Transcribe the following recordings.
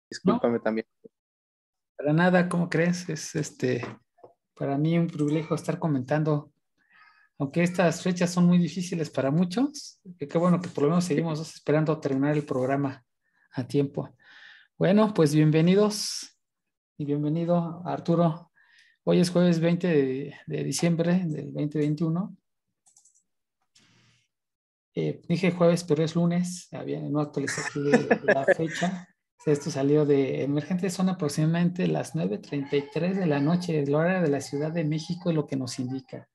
No, Discúlpame también. para nada, ¿cómo crees? Es para mí un privilegio estar comentando, aunque estas fechas son muy difíciles para muchos, que qué bueno que por lo menos seguimos esperando terminar el programa a tiempo. Bueno, pues bienvenidos y bienvenido Arturo. Hoy es jueves 20 de diciembre del 2021. Dije jueves, pero es lunes. No actualicé aquí la fecha. Esto salió de Emergente, son aproximadamente las 9:33 de la noche, la hora de la Ciudad de México, es lo que nos indica.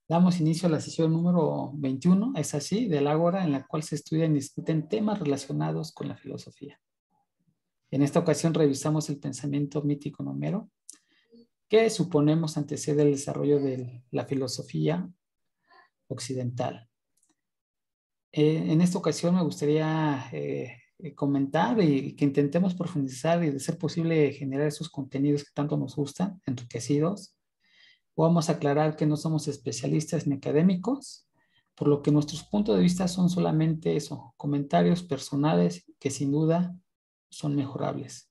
Damos inicio a la sesión número 21, es así, del Ágora, en la cual se estudian y discuten temas relacionados con la filosofía. En esta ocasión revisamos el pensamiento mítico en Homero, que suponemos antecede el desarrollo de la filosofía occidental. En esta ocasión me gustaría comentar y que intentemos profundizar y de ser posible generar esos contenidos que tanto nos gustan, enriquecidos. Vamos a aclarar que no somos especialistas ni académicos, por lo que nuestros puntos de vista son solamente eso, comentarios personales que sin duda son mejorables.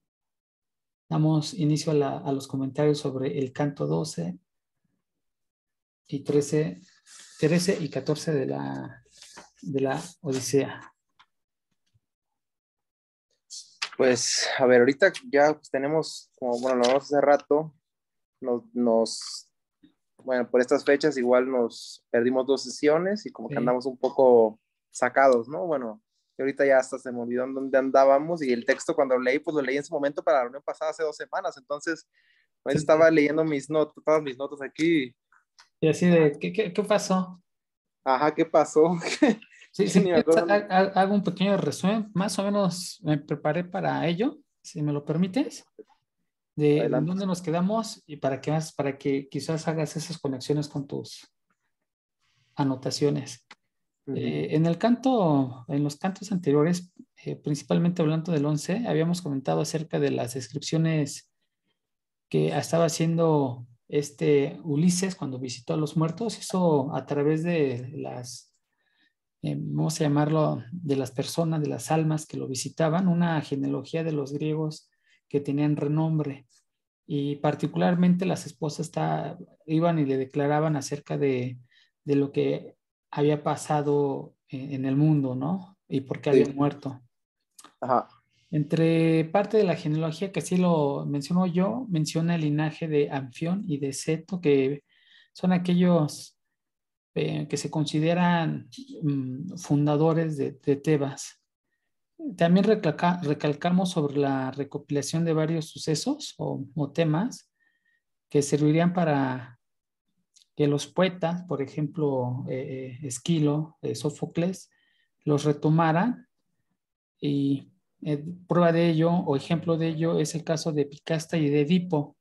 Damos inicio a los comentarios sobre el canto 12 y 13 y 14 de la Odisea. Pues, a ver, ahorita ya pues, tenemos, como bueno, lo hablamos hace rato, bueno, por estas fechas igual nos perdimos 2 sesiones y como que Sí, andamos un poco sacados, ¿no? Bueno, y ahorita ya hasta se me olvidó en dónde andábamos y el texto cuando lo leí, pues lo leí en su momento para la reunión pasada hace 2 semanas, entonces ahorita sí, sí. estaba leyendo mis notas, todas mis notas aquí. Y así de, ¿qué pasó? Ajá, ¿qué pasó? Sí, Ya si ni me quieres, acuerdo. hago un pequeño resumen. Más o menos me preparé para ello, si me lo permites, de en Adelante. dónde nos quedamos y para que quizás hagas esas conexiones con tus anotaciones. Ujú. En los cantos anteriores, principalmente hablando del 11, habíamos comentado acerca de las descripciones que estaba haciendo Ulises cuando visitó a los muertos. Eso a través de vamos a llamarlo, de las personas, de las almas que lo visitaban, una genealogía de los griegos que tenían renombre. Y particularmente las esposas iban y le declaraban acerca de lo que había pasado en el mundo, ¿no? Y por qué había Sí, muerto. ajá, Entre parte de la genealogía que sí lo menciono yo, menciona el linaje de Anfión y de Seto, que son aquellos que se consideran fundadores de Tebas. También recalcamos sobre la recopilación de varios sucesos o temas que servirían para que los poetas, por ejemplo, Esquilo, Sófocles, los retomaran y prueba de ello o ejemplo de ello es el caso de Picasta y de Edipo,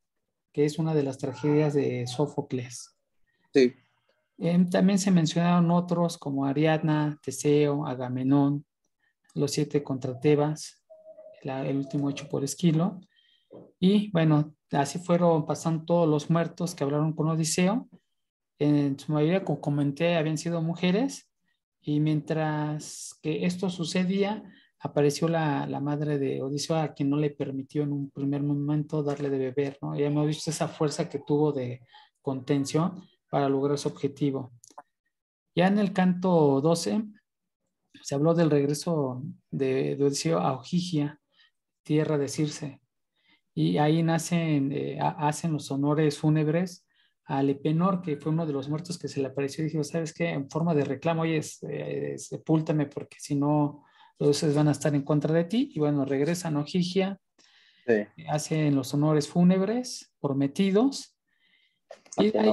que es una de las tragedias de Sófocles. sí, También se mencionaron otros como Ariadna, Teseo, Agamenón, los 7 contra Tebas, el último hecho por Esquilo. Y bueno, así fueron pasando todos los muertos que hablaron con Odiseo. En su mayoría, como comenté, habían sido mujeres. Y mientras que esto sucedía, apareció la madre de Odiseo, a quien no le permitió en un primer momento darle de beber, ¿no? Ya hemos visto esa fuerza que tuvo de contención para lograr su objetivo. Ya en el canto 12 se habló del regreso de Odiseo a Ojigia, tierra de Circe, y ahí hacen los honores fúnebres a Lepenor, que fue uno de los muertos que se le apareció y dijo, ¿sabes qué? En forma de reclamo, oye, sepúltame porque si no, los dioses van a estar en contra de ti. Y bueno, regresan a Ojigia, sí. hacen los honores fúnebres prometidos, y de ahí,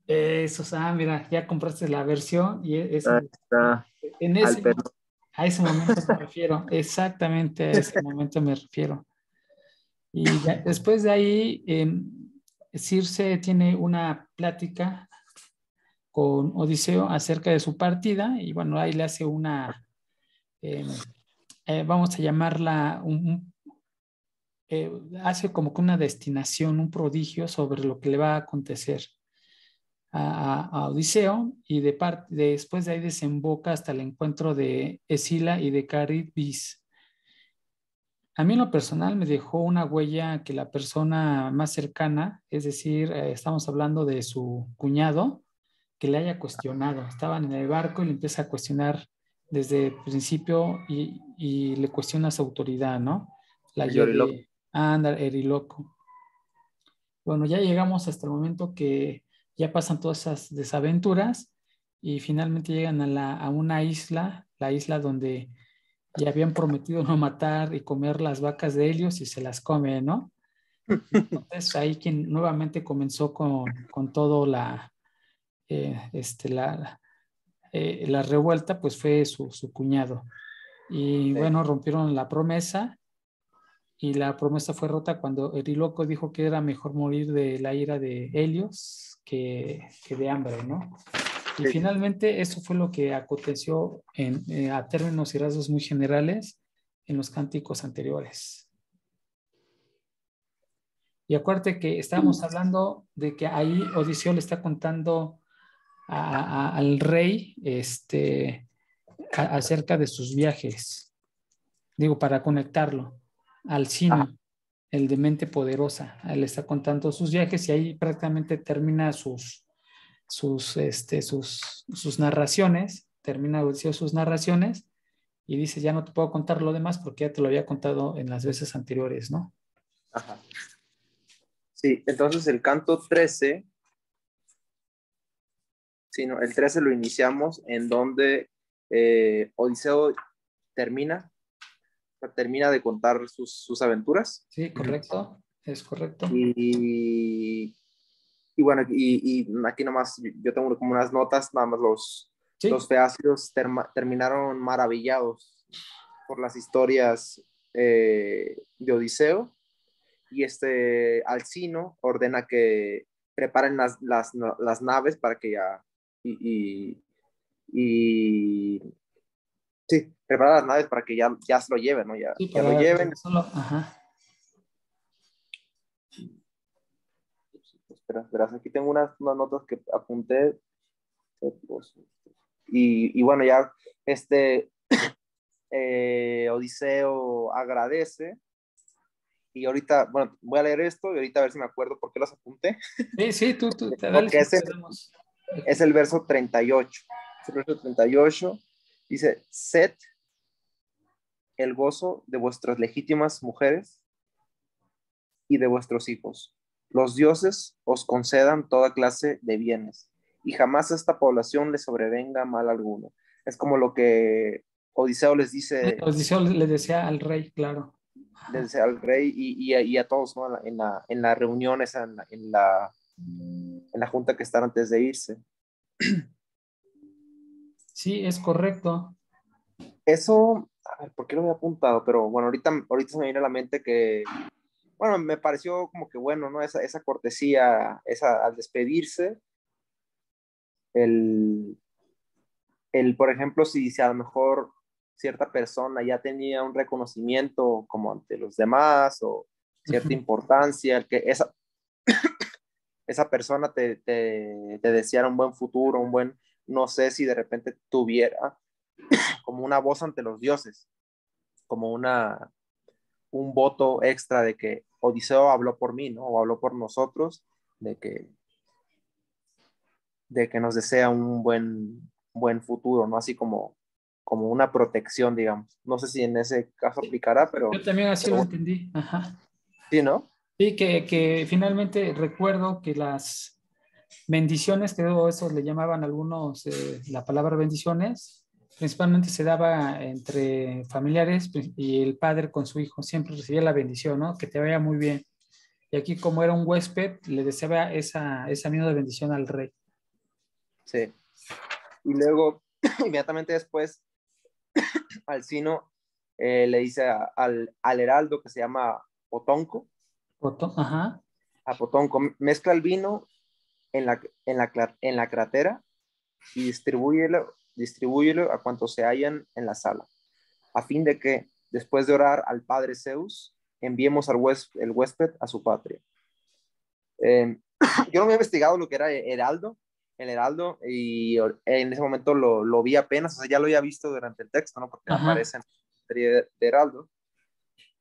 Atenor. mira, ya compraste la versión y Ahí está. en ese, Alper. a ese momento me refiero, exactamente a ese momento me refiero. Y después de ahí, Circe tiene una plática con Odiseo acerca de su partida y bueno, ahí le hace eh, vamos a llamarla, hace como que una destinación, un prodigio sobre lo que le va a acontecer a Odiseo y después de ahí desemboca hasta el encuentro de Escila y de Caribdis. A mí en lo personal me dejó una huella que la persona más cercana, es decir, estamos hablando de su cuñado, que le haya cuestionado. Estaban en el barco y le empieza a cuestionar desde el principio y le cuestiona su autoridad, ¿no? La El guió Yoriloco. de, anda, Eriloco. Bueno, ya llegamos hasta el momento que ya pasan todas esas desaventuras y finalmente llegan a una isla, la isla donde ya habían prometido no matar y comer las vacas de Helios y se las come, ¿no? Entonces ahí quien nuevamente comenzó con todo la revuelta, pues fue su cuñado. Y Sí. bueno, rompieron la promesa y la promesa fue rota cuando Eriloco dijo que era mejor morir de la ira de Helios que de hambre, ¿no? Y Sí. finalmente eso fue lo que aconteció a términos y rasgos muy generales en los cánticos anteriores. Y acuérdate que estábamos hablando de que ahí Odiseo le está contando al rey acerca de sus viajes, digo, para conectarlo al Ajá. Sino, el de mente poderosa. Él está contando sus viajes y ahí prácticamente termina sus narraciones, termina Odiseo sus narraciones y dice, ya no te puedo contar lo demás porque ya te lo había contado en las veces anteriores, ¿no? Ajá. Sí, entonces el canto 13, sí, no, el 13 lo iniciamos en donde Odiseo termina, termina de contar sus aventuras. Sí, correcto, es correcto. Y bueno, y aquí nomás yo tengo como unas notas, nada más los Sí, feacios terminaron maravillados por las historias de Odiseo, y Alcino ordena que preparen las naves para que ya, y, y sí, prepara las naves para que ya se lo lleven, ¿no? sí, Ya lo para lleven. solo, ajá. Espera, verás, aquí tengo unas notas que apunté. Y bueno, ya este Odiseo agradece. Y ahorita, bueno, voy a leer esto y ahorita a ver si me acuerdo por qué los apunté. Sí, sí, tú te dale Porque si podemos. es el verso 38. Es el verso 38. Dice, sed el gozo de vuestras legítimas mujeres y de vuestros hijos. Los dioses os concedan toda clase de bienes y jamás a esta población le sobrevenga mal alguno. Es como lo que Odiseo les dice, Odiseo le decía al rey, claro. les Ajá. dice al rey y a todos, ¿no? En la reunión, esa, en la junta que están antes de irse. Sí, es correcto. Eso, a ver, ¿por qué lo había apuntado? Pero bueno, ahorita se me viene a la mente que, bueno, me pareció como que bueno, ¿no? Esa cortesía, al despedirse, el, por ejemplo, si a lo mejor cierta persona ya tenía un reconocimiento como ante los demás o cierta Ujú. importancia, el que esa persona te deseara un buen futuro, no sé si de repente tuviera como una voz ante los dioses, como un voto extra de que Odiseo habló por mí, ¿no? O habló por nosotros, de que, de que nos desea un buen futuro, ¿no? Así como una protección, digamos. No sé si en ese caso aplicará, Yo pero, también así pero lo bueno, entendí. Ajá. sí, ¿no? Sí, que finalmente recuerdo que las bendiciones, creo eso le llamaban algunos la palabra bendiciones, principalmente se daba entre familiares pues, y el padre con su hijo, siempre recibía la bendición, ¿no? Que te vaya muy bien. Y aquí como era un huésped, le deseaba esa misma bendición al rey. Sí. Y luego, inmediatamente después, Alcino le dice al heraldo que se llama Potonco, Ajá. a Potonco, mezcla el vino en la crátera y distribúyelo a cuantos se hallan en la sala, a fin de que, después de orar al padre Zeus, enviemos el huésped a su patria. Eh, yo no había investigado lo que era el heraldo, y en ese momento lo vi apenas, o sea, ya lo había visto durante el texto, ¿no? Porque Ajá. aparece en la serie de heraldo.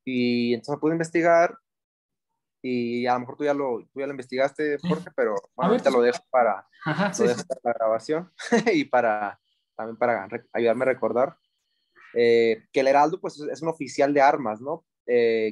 Y entonces me pude investigar y a lo mejor tú ya lo investigaste, Sí. Jorge, pero A bueno, ver, ahorita ajá, lo sí, dejo sí. para la grabación y también para ayudarme a recordar que el heraldo pues es un oficial de armas, ¿no?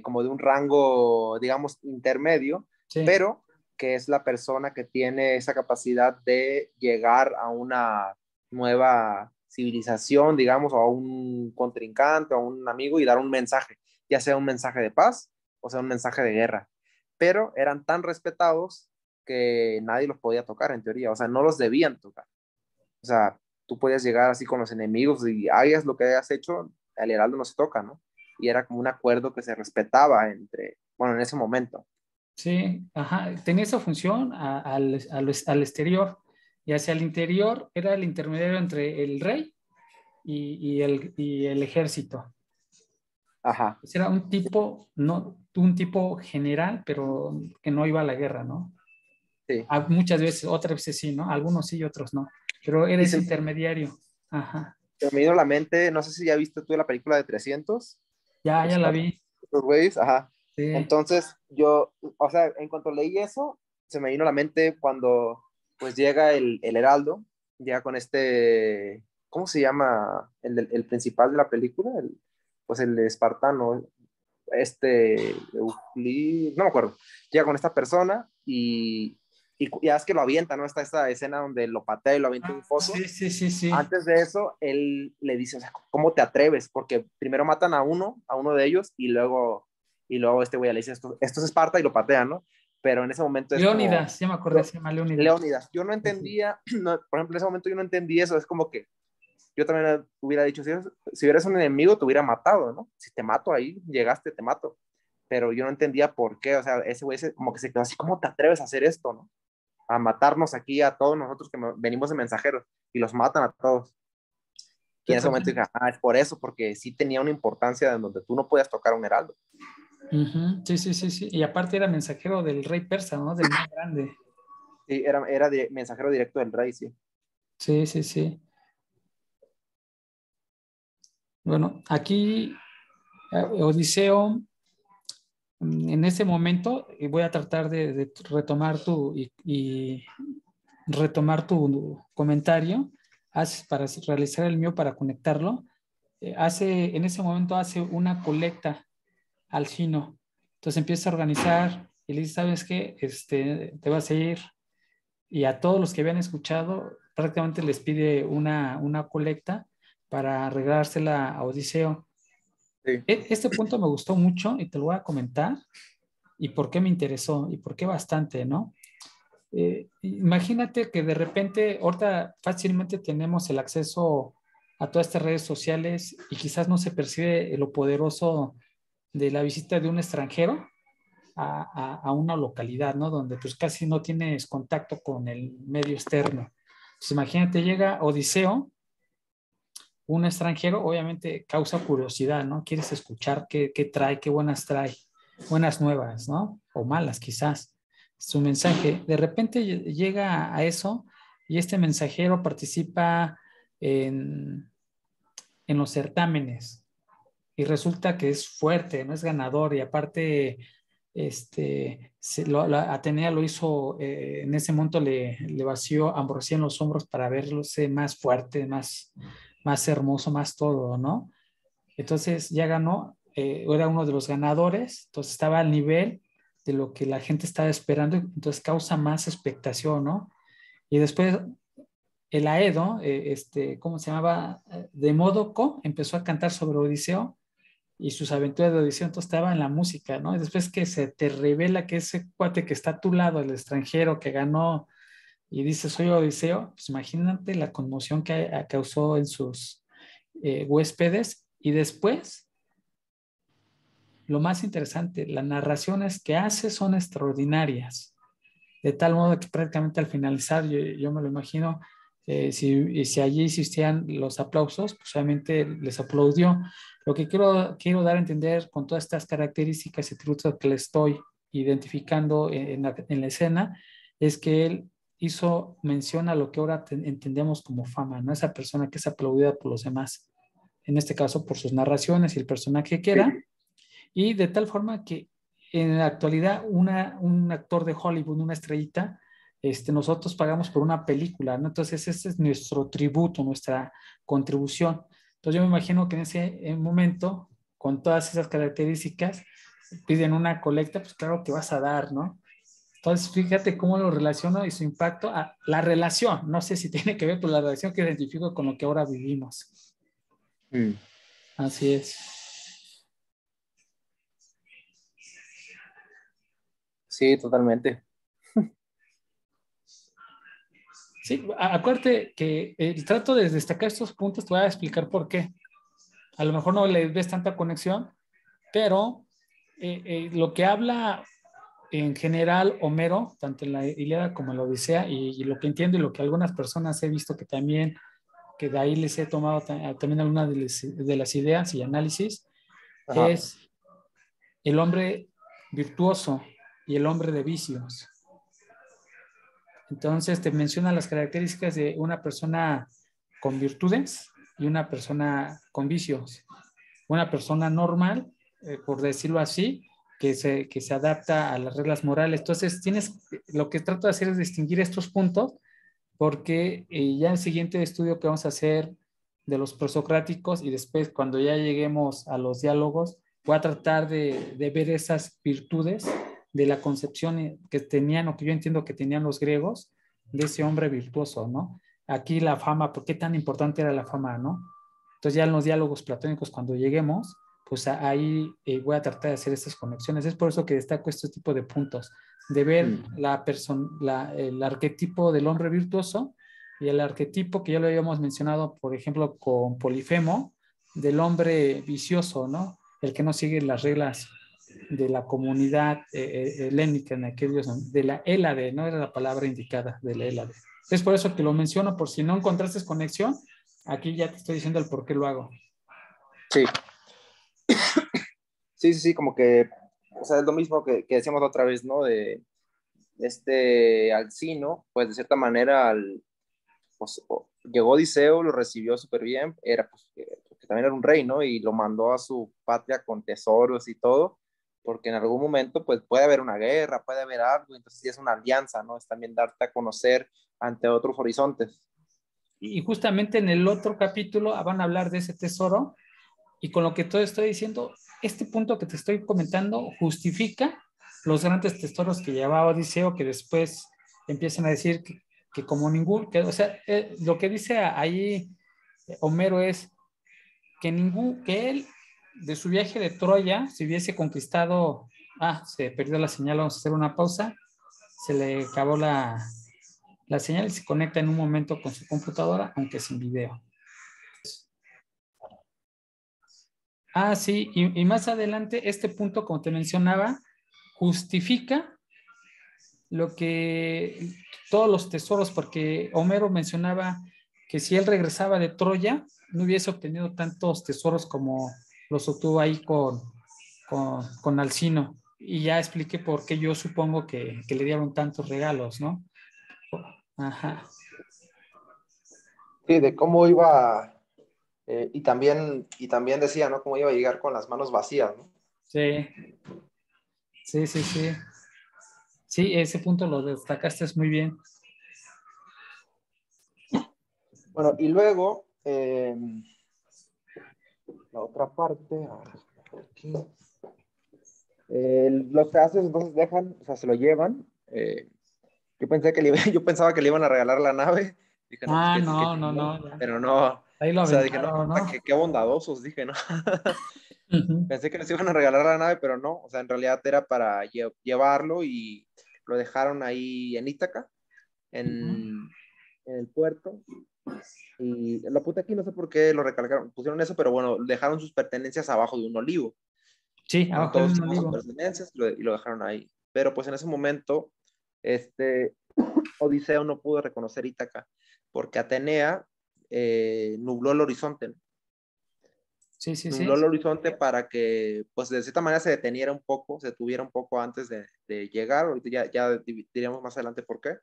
Como de un rango, digamos, intermedio, Sí. pero que es la persona que tiene esa capacidad de llegar a una nueva civilización, digamos, o a un contrincante, o a un amigo y dar un mensaje, ya sea un mensaje de paz o sea un mensaje de guerra. Pero eran tan respetados que nadie los podía tocar en teoría, o sea, no los debían tocar. O sea, tú podías llegar así con los enemigos y hagas lo que hayas hecho, el heraldo no se toca, ¿no? Y era como un acuerdo que se respetaba entre, bueno, en ese momento. Sí, ajá, tenía esa función al exterior y hacia el interior era el intermediario entre el rey y el ejército. Ajá, Pues era un tipo, no, un tipo general, pero que no iba a la guerra, ¿no? sí. Muchas veces, otras veces sí, ¿no? Algunos sí y otros no, pero era Y ese intermediario. Ajá, se me vino a la mente, no sé si ya viste tú la película de 300, ya la vi. los güeyes, ajá. Sí. Entonces, yo, o sea, en cuanto leí eso, se me vino a la mente cuando, pues, llega el heraldo, llega con este, ¿cómo se llama? El principal de la película, pues el espartano, no me acuerdo, llega con esta persona y ya es que lo avienta, ¿no? Está esta escena donde lo patea y lo avienta en un foso. Sí, sí, sí, sí. Antes de eso, él le dice, o sea, ¿cómo te atreves? Porque primero matan a uno de ellos y luego este güey le dice, esto es Esparta y lo patea, ¿no? Pero en ese momento es como, Leónidas, ya me acordé, yo, se llama Leónidas. Leónidas, yo no Sí, sí. entendía, no, por ejemplo, en ese momento yo no entendí eso, es como que yo también hubiera dicho, si eres un enemigo, te hubiera matado, ¿no? Si te mato ahí, llegaste, te mato. Pero yo no entendía por qué, o sea, ese güey como que se quedó así, ¿cómo te atreves a hacer esto, no? A matarnos aquí a todos nosotros que venimos de mensajeros y los matan a todos. Y Sí, en ese pues, momento dije, es por eso, porque sí tenía una importancia en donde tú no podías tocar un heraldo. ujú, sí, sí, sí, sí. Y aparte era mensajero del rey persa, ¿no? Del más grande. Sí, era mensajero directo del rey, sí. Sí, sí, sí. Bueno, aquí Odiseo, en ese momento, voy a tratar de retomar y retomar tu comentario para realizar el mío para conectarlo. En ese momento hace una colecta al Fino. Entonces empieza a organizar y le dice, ¿sabes qué? Te vas a ir. Y a todos los que habían escuchado, prácticamente les pide una colecta para arreglársela a Odiseo. Sí, Este punto me gustó mucho y te lo voy a comentar y por qué me interesó y por qué bastante, ¿no? Imagínate que de repente, ahorita fácilmente tenemos el acceso a todas estas redes sociales y quizás no se percibe lo poderoso de la visita de un extranjero a una localidad, ¿no? Donde pues casi no tienes contacto con el medio externo. Pues imagínate, llega Odiseo, un extranjero, obviamente causa curiosidad, ¿no? Quieres escuchar qué trae, qué trae, buenas nuevas, ¿no? O malas quizás. Su mensaje, de repente llega a eso y este mensajero participa en, en los certámenes y resulta que es fuerte, no es ganador y aparte Atenea lo hizo, en ese momento le vació a Ambrosía en los hombros para verse más fuerte, más hermoso, más todo, ¿no? Entonces ya ganó, era uno de los ganadores, entonces estaba al nivel de lo que la gente estaba esperando, entonces causa más expectación, ¿no? Y después el Aedo, ¿cómo se llamaba? Demódoco empezó a cantar sobre Odiseo y sus aventuras de Odiseo, entonces estaba en la música, ¿no? Y después que se te revela que ese cuate que está a tu lado, el extranjero que ganó y dice soy Odiseo, pues imagínate la conmoción que causó en sus huéspedes y después, lo más interesante, las narraciones que hace son extraordinarias, de tal modo que prácticamente al finalizar, yo me lo imagino, si allí existían los aplausos, pues obviamente les aplaudió. Lo que quiero dar a entender con todas estas características y atributos que le estoy identificando en la escena, es que él hizo mención a lo que ahora entendemos como fama, ¿no? Esa persona que es aplaudida por los demás, en este caso por sus narraciones y el personaje que sí, era, Y de tal forma que en la actualidad un actor de Hollywood, una estrellita, nosotros pagamos por una película, ¿no? Entonces ese es nuestro tributo, nuestra contribución. Entonces yo me imagino que en ese momento, con todas esas características, piden una colecta, pues claro que vas a dar, ¿no? Entonces, fíjate cómo lo relaciono y su impacto a la relación. No sé si tiene que ver con la relación que identifico con lo que ahora vivimos. Mm. Así es. Sí, totalmente. Sí, acuérdate que trato de destacar estos puntos, te voy a explicar por qué. A lo mejor no le ves tanta conexión, pero lo que habla en general Homero, tanto en la Ilíada como en la Odisea, y lo que entiendo y lo que algunas personas he visto que también, que de ahí les he tomado también algunas de las ideas y análisis, Ajá. es el hombre virtuoso y el hombre de vicios. Entonces te menciona las características de una persona con virtudes y una persona con vicios. Una persona normal, por decirlo así, que se adapta a las reglas morales. Entonces, lo que trato de hacer es distinguir estos puntos, porque ya el siguiente estudio que vamos a hacer de los prosocráticos y después cuando ya lleguemos a los diálogos, voy a tratar de ver esas virtudes de la concepción que tenían o que yo entiendo que tenían los griegos de ese hombre virtuoso, ¿no? Aquí la fama, ¿por qué tan importante era la fama, no? Entonces ya en los diálogos platónicos cuando lleguemos, pues ahí voy a tratar de hacer estas conexiones. Es por eso que destaco este tipo de puntos, de ver Mm. el arquetipo del hombre virtuoso y el arquetipo que ya lo habíamos mencionado, por ejemplo, con Polifemo, del hombre vicioso, ¿no? El que no sigue las reglas de la comunidad helénica en aquellos, de la Hélade, no era la palabra indicada, de la Hélade. Es por eso que lo menciono, por si no encontraste conexión, aquí ya te estoy diciendo el por qué lo hago. Sí, sí, sí, sí, como que, o sea, es lo mismo que decíamos otra vez, ¿no? De Alcino, pues de cierta manera pues, llegó Odiseo, lo recibió súper bien, era pues que también era un rey, ¿no? Y lo mandó a su patria con tesoros y todo, porque en algún momento pues puede haber una guerra, puede haber algo, entonces sí es una alianza, ¿no? Es también darte a conocer ante otros horizontes. Y justamente en el otro capítulo van a hablar de ese tesoro y con lo que te estoy diciendo, este punto que te estoy comentando justifica los grandes tesoros que llevaba Odiseo, que después empiezan a decir que como ningún, o sea, lo que dice ahí Homero es que él de su viaje de Troya, si hubiese conquistado, se perdió la señal, vamos a hacer una pausa, se le acabó la señal y se conecta en un momento con su computadora, aunque sin video. Sí, y más adelante, este punto, como te mencionaba, justifica lo que todos los tesoros, porque Homero mencionaba que si él regresaba de Troya, no hubiese obtenido tantos tesoros como los obtuvo ahí con Alcino. Y ya expliqué por qué yo supongo que le dieron tantos regalos, ¿no? Ajá. Sí, de cómo iba, y también decía, ¿no? Cómo iba a llegar con las manos vacías, ¿no? Sí, sí, sí, sí. Sí, ese punto lo destacaste muy bien. Bueno, y luego, la otra parte, aquí. Los teatros entonces dejan, o sea, se lo llevan. Yo pensaba que le iban a regalar la nave. Dije, no, pues qué No, no, chingón. no. Ya. Pero no, o Ahí lo sea, dije, no, aventaron, ¿no? qué bondadosos, dije, no. Ujú. Pensé que les iban a regalar la nave, pero no. O sea, en realidad era para llevarlo y lo dejaron ahí en Ítaca, Ujú. en el puerto. Y lo puse aquí, no sé por qué lo recalcaron, pusieron eso, pero bueno, dejaron sus pertenencias abajo de un olivo, Sí, ¿no? abajo de Todos un llevaban sus olivo. pertenencias y lo dejaron ahí. Pero pues en ese momento, este Odiseo no pudo reconocer Ítaca, porque Atenea nubló el horizonte, ¿no? Sí, sí, Nubló sí. el horizonte para que, pues de cierta manera se deteniera un poco, se tuviera un poco antes de llegar, ahorita ya diríamos más adelante por qué,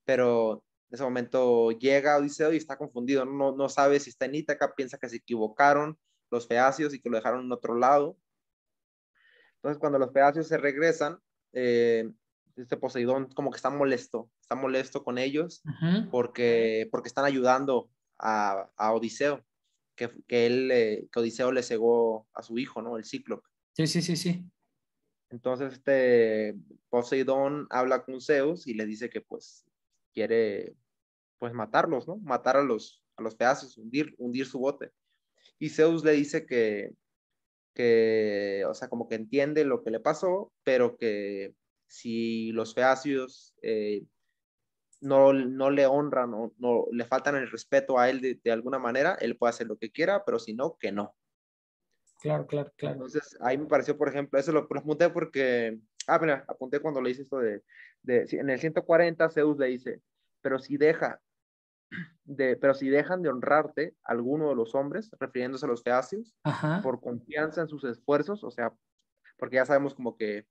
pero en ese momento llega Odiseo y está confundido, no sabe si está en Ítaca, piensa que se equivocaron los feacios y que lo dejaron en otro lado, Entonces, cuando los Pegasos se regresan, este Poseidón como que está molesto con ellos Ujú. porque están ayudando a Odiseo, que Odiseo le cegó a su hijo, ¿no? El Cíclope. Sí, sí, sí, sí. Entonces, Poseidón habla con Zeus y le dice que pues quiere pues matarlos, ¿no? Matar a los Pegasos, hundir su bote. Y Zeus le dice o sea, como que entiende lo que le pasó, pero que si los feacios no le honran o no le faltan el respeto a él de alguna manera, él puede hacer lo que quiera, pero si no, que no. Claro, claro, claro. Entonces, ahí me pareció, por ejemplo, eso lo apunté porque, mira, apunté cuando le hice esto en el 140 Zeus le dice, pero si pero si dejan de honrarte alguno de los hombres, refiriéndose a los feacios, Ajá. por confianza en sus esfuerzos, o sea, porque ya sabemos como que,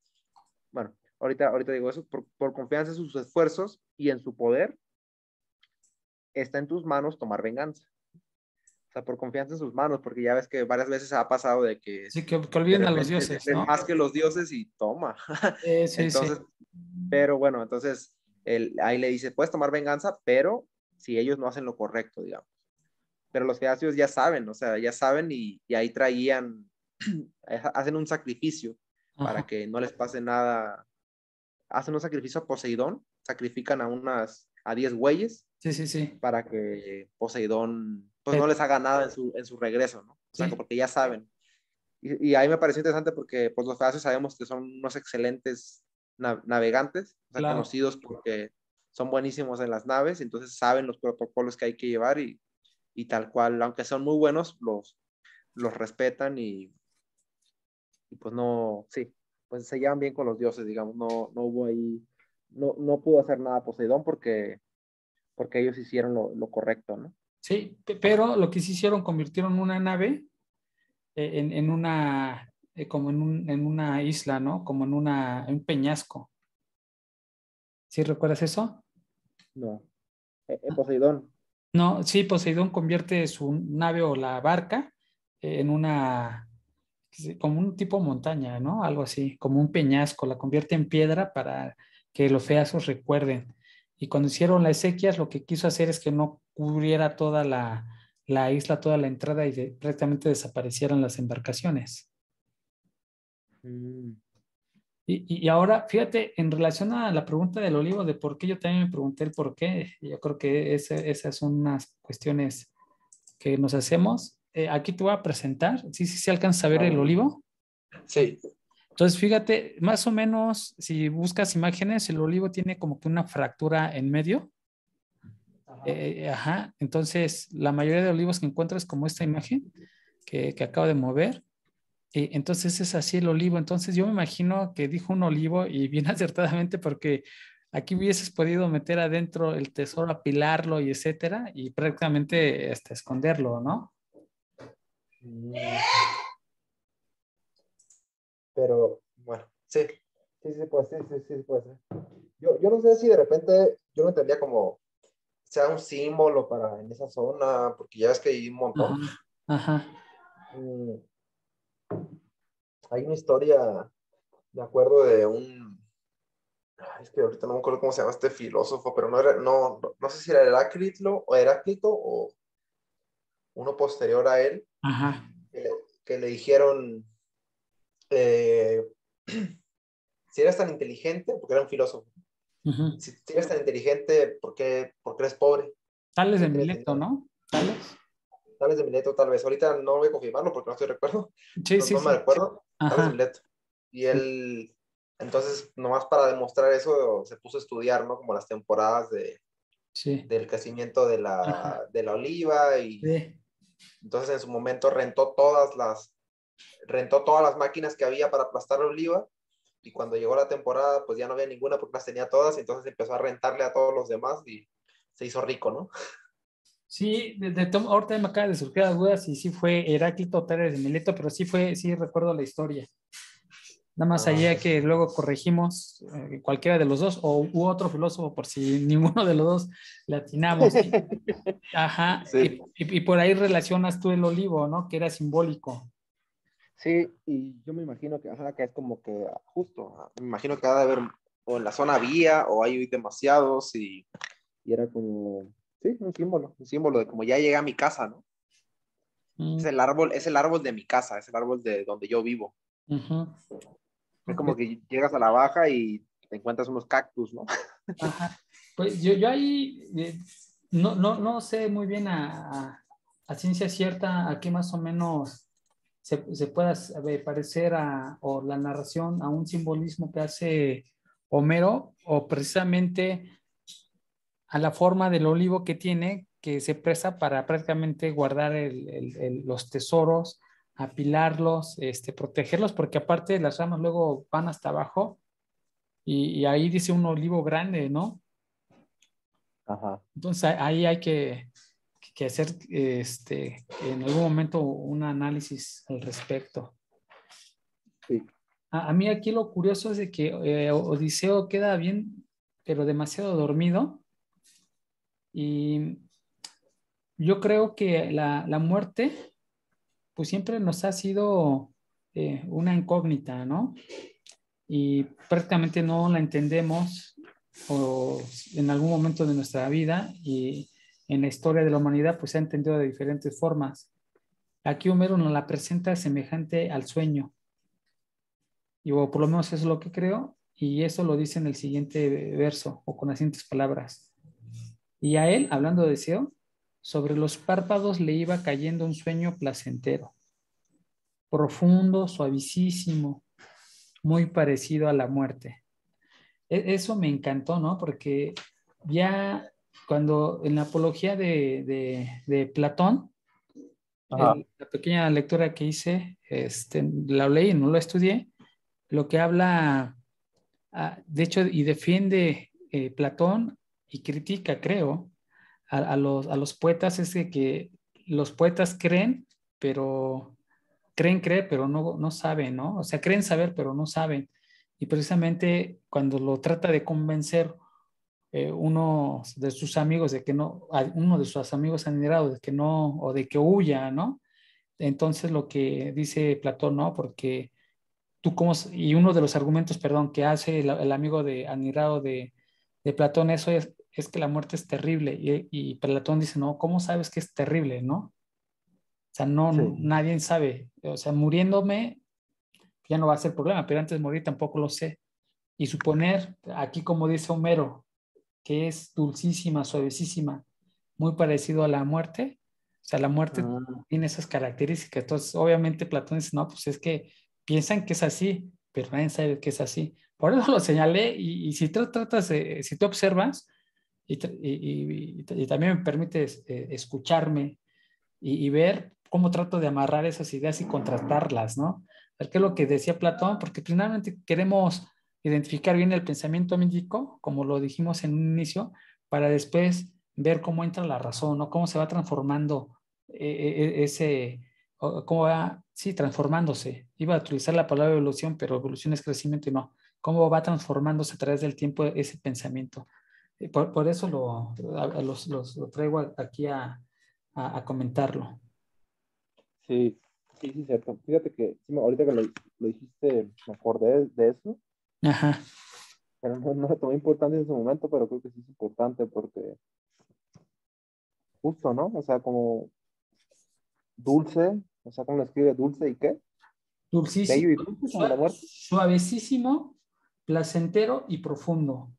bueno, ahorita digo eso, por confianza en sus esfuerzos y en su poder, está en tus manos tomar venganza. O sea, por confianza en sus manos, porque ya ves que varias veces ha pasado de que Sí, que de olviden a los repente se dioses, creen ¿no? más que los dioses y toma. Sí, sí. Entonces, pero bueno, entonces ahí le dice, puedes tomar venganza, pero si ellos no hacen lo correcto, digamos. Pero los feacios ya saben, o sea, ya saben y ahí hacen un sacrificio para Ajá. que no les pase nada. Hacen un sacrificio a Poseidón, sacrifican a 10 güeyes Sí, sí, sí. para que Poseidón pues no Eh, les haga nada en su regreso, ¿no? O sea, sí, porque ya saben. Y ahí me pareció interesante porque pues los feacios sabemos que son unos excelentes navegantes, o sea, claro. conocidos porque son buenísimos en las naves, entonces saben los protocolos que hay que llevar y tal cual, aunque son muy buenos, los respetan y pues no, sí, pues se llevan bien con los dioses, digamos, no hubo ahí, no pudo hacer nada Poseidón porque ellos hicieron lo correcto, ¿no? Sí, pero lo que sí hicieron, convirtieron una nave en una, como en una isla, ¿no? Como en un peñasco. ¿Sí recuerdas eso? No, Poseidón. No, sí, Poseidón convierte su nave o la barca en una, sí, como un tipo montaña, ¿no? Algo así, como un peñasco, la convierte en piedra para que los feazos recuerden. Y cuando hicieron las sequías, lo que quiso hacer es que no cubriera toda la isla, toda la entrada y prácticamente desaparecieran las embarcaciones. Mm, Y ahora, fíjate, en relación a la pregunta del olivo, de por qué, yo también me pregunté el por qué. Yo creo que esas son unas cuestiones que nos hacemos. Aquí te voy a presentar. Sí, sí, sí alcanzas a ver el bueno. olivo. Sí. Entonces, fíjate, más o menos, si buscas imágenes, el olivo tiene como que una fractura en medio. Ajá. Ajá. Entonces, la mayoría de olivos que encuentras como esta imagen que acabo de mover. Entonces es así el olivo. Entonces yo me imagino que dijo un olivo y bien acertadamente porque aquí hubieses podido meter adentro el tesoro, apilarlo y etcétera, y prácticamente esconderlo, ¿no? Mm, pero bueno, sí, sí, pues sí, puede ser. Yo no sé si de repente yo lo entendía como sea un símbolo para en esa zona, porque ya ves que hay un Ajá, montón. ajá, Mm, hay una historia, de acuerdo de es que ahorita no me acuerdo cómo se llama este filósofo, pero no sé si era Heráclito o uno posterior a él, ajá. que le, que le dijeron, eh, si eres tan inteligente, porque era un filósofo, Ujú. si eres tan inteligente, ¿por qué eres pobre? ¿Por Tales qué de no tienes Mileto, dinero? ¿no? Tales. Tales de Mileto, tal vez. Ahorita no voy a confirmarlo porque no estoy de acuerdo. Sí, sí, No me sí. recuerdo. Tales de Ajá. Mileto. Y Sí, él, entonces, nomás para demostrar eso, se puso a estudiar, ¿no? Como las temporadas sí. del crecimiento de Ajá. la oliva. Y Sí. entonces en su momento rentó todas las máquinas que había para aplastar la oliva. Y cuando llegó la temporada, pues ya no había ninguna porque las tenía todas. Y entonces empezó a rentarle a todos los demás y se hizo rico, ¿no? Sí, ahorita me acaba de surgir las dudas si sí fue Heráclito o Tales de Mileto, pero sí fue, sí recuerdo la historia. Nada más Ah, allá ok. que luego corregimos cualquiera de los dos o u otro filósofo por si ninguno de los dos le atinamos. Ajá, Sí. y por ahí relacionas tú el olivo, ¿no? Que era simbólico. Sí, y yo me imagino que, ajá, que es como que justo, me imagino que ha de haber, o en la zona había, o hay demasiados, y era como, sí, un símbolo de como ya llegué a mi casa, ¿no? Mm, Es el árbol de mi casa, es el árbol de donde yo vivo. ujú. Es Ok. como que llegas a la baja y te encuentras unos cactus, ¿no? Ajá. Pues yo ahí no sé muy bien a ciencia cierta a qué más o menos se pueda parecer o la narración a un simbolismo que hace Homero o precisamente a la forma del olivo que tiene, que se presta para prácticamente guardar los tesoros, apilarlos, protegerlos, porque aparte las ramas luego van hasta abajo y ahí dice un olivo grande, ¿no? Ajá, Entonces ahí hay que hacer en algún momento un análisis al respecto. sí. A mí aquí lo curioso es de que Odiseo queda bien, pero demasiado dormido. Y yo creo que la muerte, pues siempre nos ha sido una incógnita, ¿no? Y prácticamente no la entendemos o en algún momento de nuestra vida y en la historia de la humanidad, pues se ha entendido de diferentes formas. Aquí Homero nos la presenta semejante al sueño, y o por lo menos eso es lo que creo, y eso lo dice en el siguiente verso o con las siguientes palabras. Y a él, hablando de deseo, sobre los párpados le iba cayendo un sueño placentero, profundo, suavísimo, muy parecido a la muerte. Eso me encantó, ¿no? Porque ya cuando en la apología de Platón, Ajá. la pequeña lectura que hice, la leí, no la estudié, lo que habla, de hecho, y defiende Platón y critica, creo, a los poetas es de que los poetas creen, pero creen creer, pero no saben, ¿no? O sea, creen saber, pero no saben. Y precisamente cuando lo trata de convencer uno de sus amigos de que no, uno de sus amigos adinerados de que no, o de que huya, ¿no? Entonces lo que dice Platón, ¿no? Porque tú como, y uno de los argumentos, perdón, que hace el amigo de admirado de Platón, eso es que la muerte es terrible. Y Platón dice, no, ¿cómo sabes que es terrible, no? O sea, no, Sí. nadie sabe. O sea, muriéndome ya no va a ser problema, pero antes de morir tampoco lo sé. Y suponer, aquí como dice Homero, que es dulcísima, suavecísima, muy parecido a la muerte. O sea, la muerte Ah, tiene esas características. Entonces, obviamente Platón dice, no, pues es que piensan que es así, pero nadie sabe que es así. Por eso lo señalé y si tú tratas, si tú observas y también me permites escucharme y ver cómo trato de amarrar esas ideas y contrastarlas, ¿no? Ver qué es lo que decía Platón, porque finalmente queremos identificar bien el pensamiento místico, como lo dijimos en un inicio, para después ver cómo entra la razón, ¿no? Cómo se va transformando cómo va, sí, transformándose. Iba a utilizar la palabra evolución, pero evolución es crecimiento y no. Cómo va transformándose a través del tiempo ese pensamiento. Por eso lo traigo aquí a comentarlo. sí, sí, sí, cierto. Fíjate que sí, ahorita que lo dijiste, me acordé de eso, Ajá. pero no le tomé importancia en su momento, pero creo que sí es importante porque justo, ¿no? O sea, como dulce, o sea, como lo escribe dulce y qué, Dulcísimo, bello y dulce como la muerte. suavecísimo, placentero y profundo.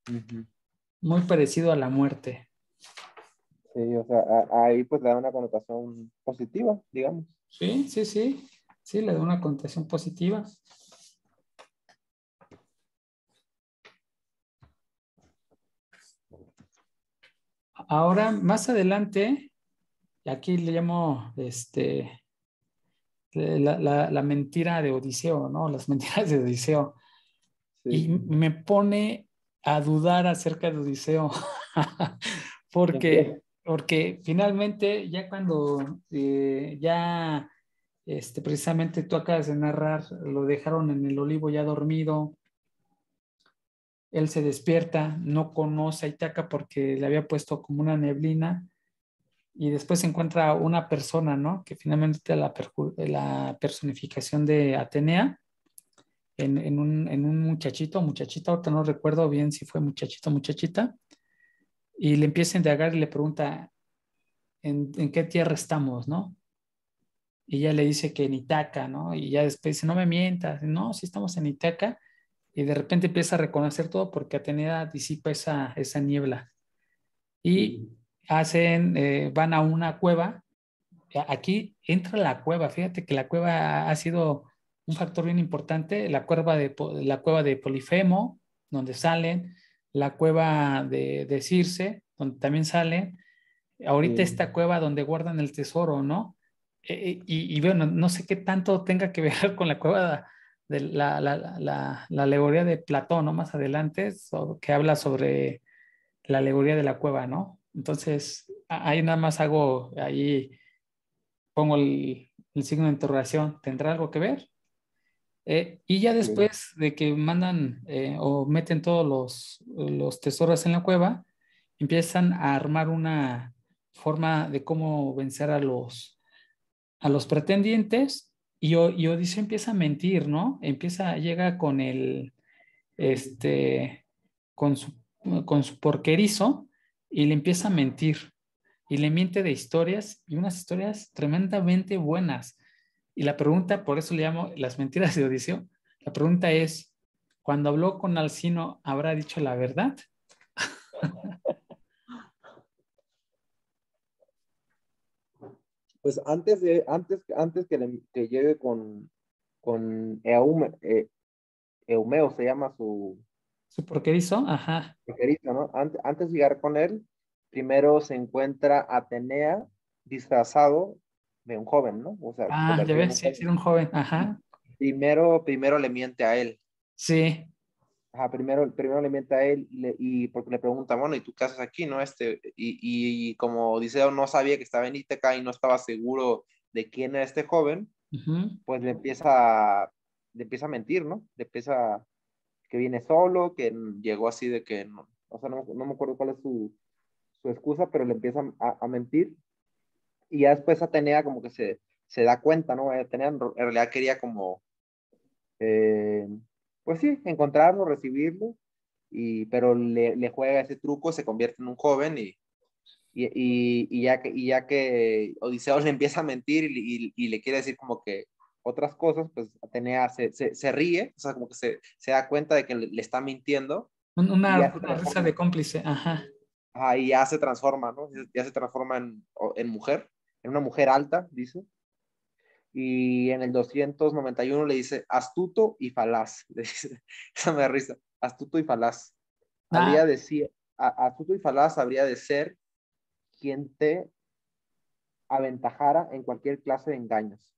Ujú. Muy parecido a la muerte. Sí, o sea, ahí pues le da una connotación positiva, digamos. Sí, sí, sí. Sí, le da una connotación positiva. Ahora, más adelante, aquí le llamo la mentira de Odiseo, ¿no? Las mentiras de Odiseo. Y Sí. me pone a dudar acerca de Odiseo. ¿En porque, qué? porque finalmente, ya cuando ya precisamente tú acabas de narrar, lo dejaron en el olivo ya dormido, él se despierta, no conoce a Itaca porque le había puesto como una neblina y después se encuentra una persona, ¿no? Que finalmente es la personificación de Atenea en un muchachito, muchachita, ahorita no recuerdo bien si fue muchachito o muchachita, y le empieza a indagar y le pregunta, ¿en qué tierra estamos, no? Y ella le dice que en Itaca, ¿no? Y ya después dice, no me mientas, no, sí estamos en Itaca, y de repente empieza a reconocer todo porque Atenea disipa esa niebla. Y van a una cueva. Aquí entra la cueva. Fíjate que la cueva ha sido un factor bien importante. La cueva de Polifemo, donde salen, la cueva de Circe, donde también salen. Ahorita Sí, esta cueva donde guardan el tesoro, ¿no? Y bueno, no sé qué tanto tenga que ver con la cueva de la alegoría de Platón, ¿no? Más adelante, que habla sobre la alegoría de la cueva, ¿no? Entonces, ahí nada más hago, ahí pongo el signo de interrogación, ¿tendrá algo que ver? Y ya sí. después de que mandan o meten todos los tesoros en la cueva, empiezan a armar una forma de cómo vencer a los pretendientes y Odiseo empieza a mentir, ¿no? Llega este, con su, con su porquerizo y le empieza a mentir y le miente de historias y unas historias tremendamente buenas. Y la pregunta, por eso le llamo las mentiras de Odiseo, la pregunta es, cuando habló con Alcino, ¿habrá dicho la verdad? Pues antes que llegue con Eumeo, se llama Su porquerizo, ajá. su querido, ¿no? Antes de llegar con él, primero se encuentra Atenea disfrazado de un joven, ¿no? O sea, Ah, ya convertido en ves, un sí, sí, joven. era un joven, Y ajá. primero le miente a él. Sí, Ajá, primero le miente a él y porque le pregunta, bueno, ¿y tú qué haces aquí, no? Y como Odiseo no sabía que estaba en Ítaca y no estaba seguro de quién era este joven, ujú. pues le empieza a mentir, ¿no? Le empieza que viene solo, que llegó así de que, no, o sea, no me acuerdo cuál es su excusa, pero le empieza a mentir. Y ya después Atenea como que se da cuenta, ¿no? Atenea en realidad quería como, eh, pues sí, encontrarlo, recibirlo, pero le juega ese truco, se convierte en un joven y ya que Odiseo le empieza a mentir y le quiere decir como que otras cosas, pues Atenea se ríe, o sea, como que se da cuenta de que le está mintiendo y ya se Una risa de transforma, cómplice, ajá. ajá, y ya se transforma, ¿no? Ya se transforma en mujer, en una mujer alta, dice, y en el 291 le dice astuto y falaz, le dice, esa me da risa, astuto y falaz. Ah, Habría de ser, astuto y falaz habría de ser quien te aventajara en cualquier clase de engaños,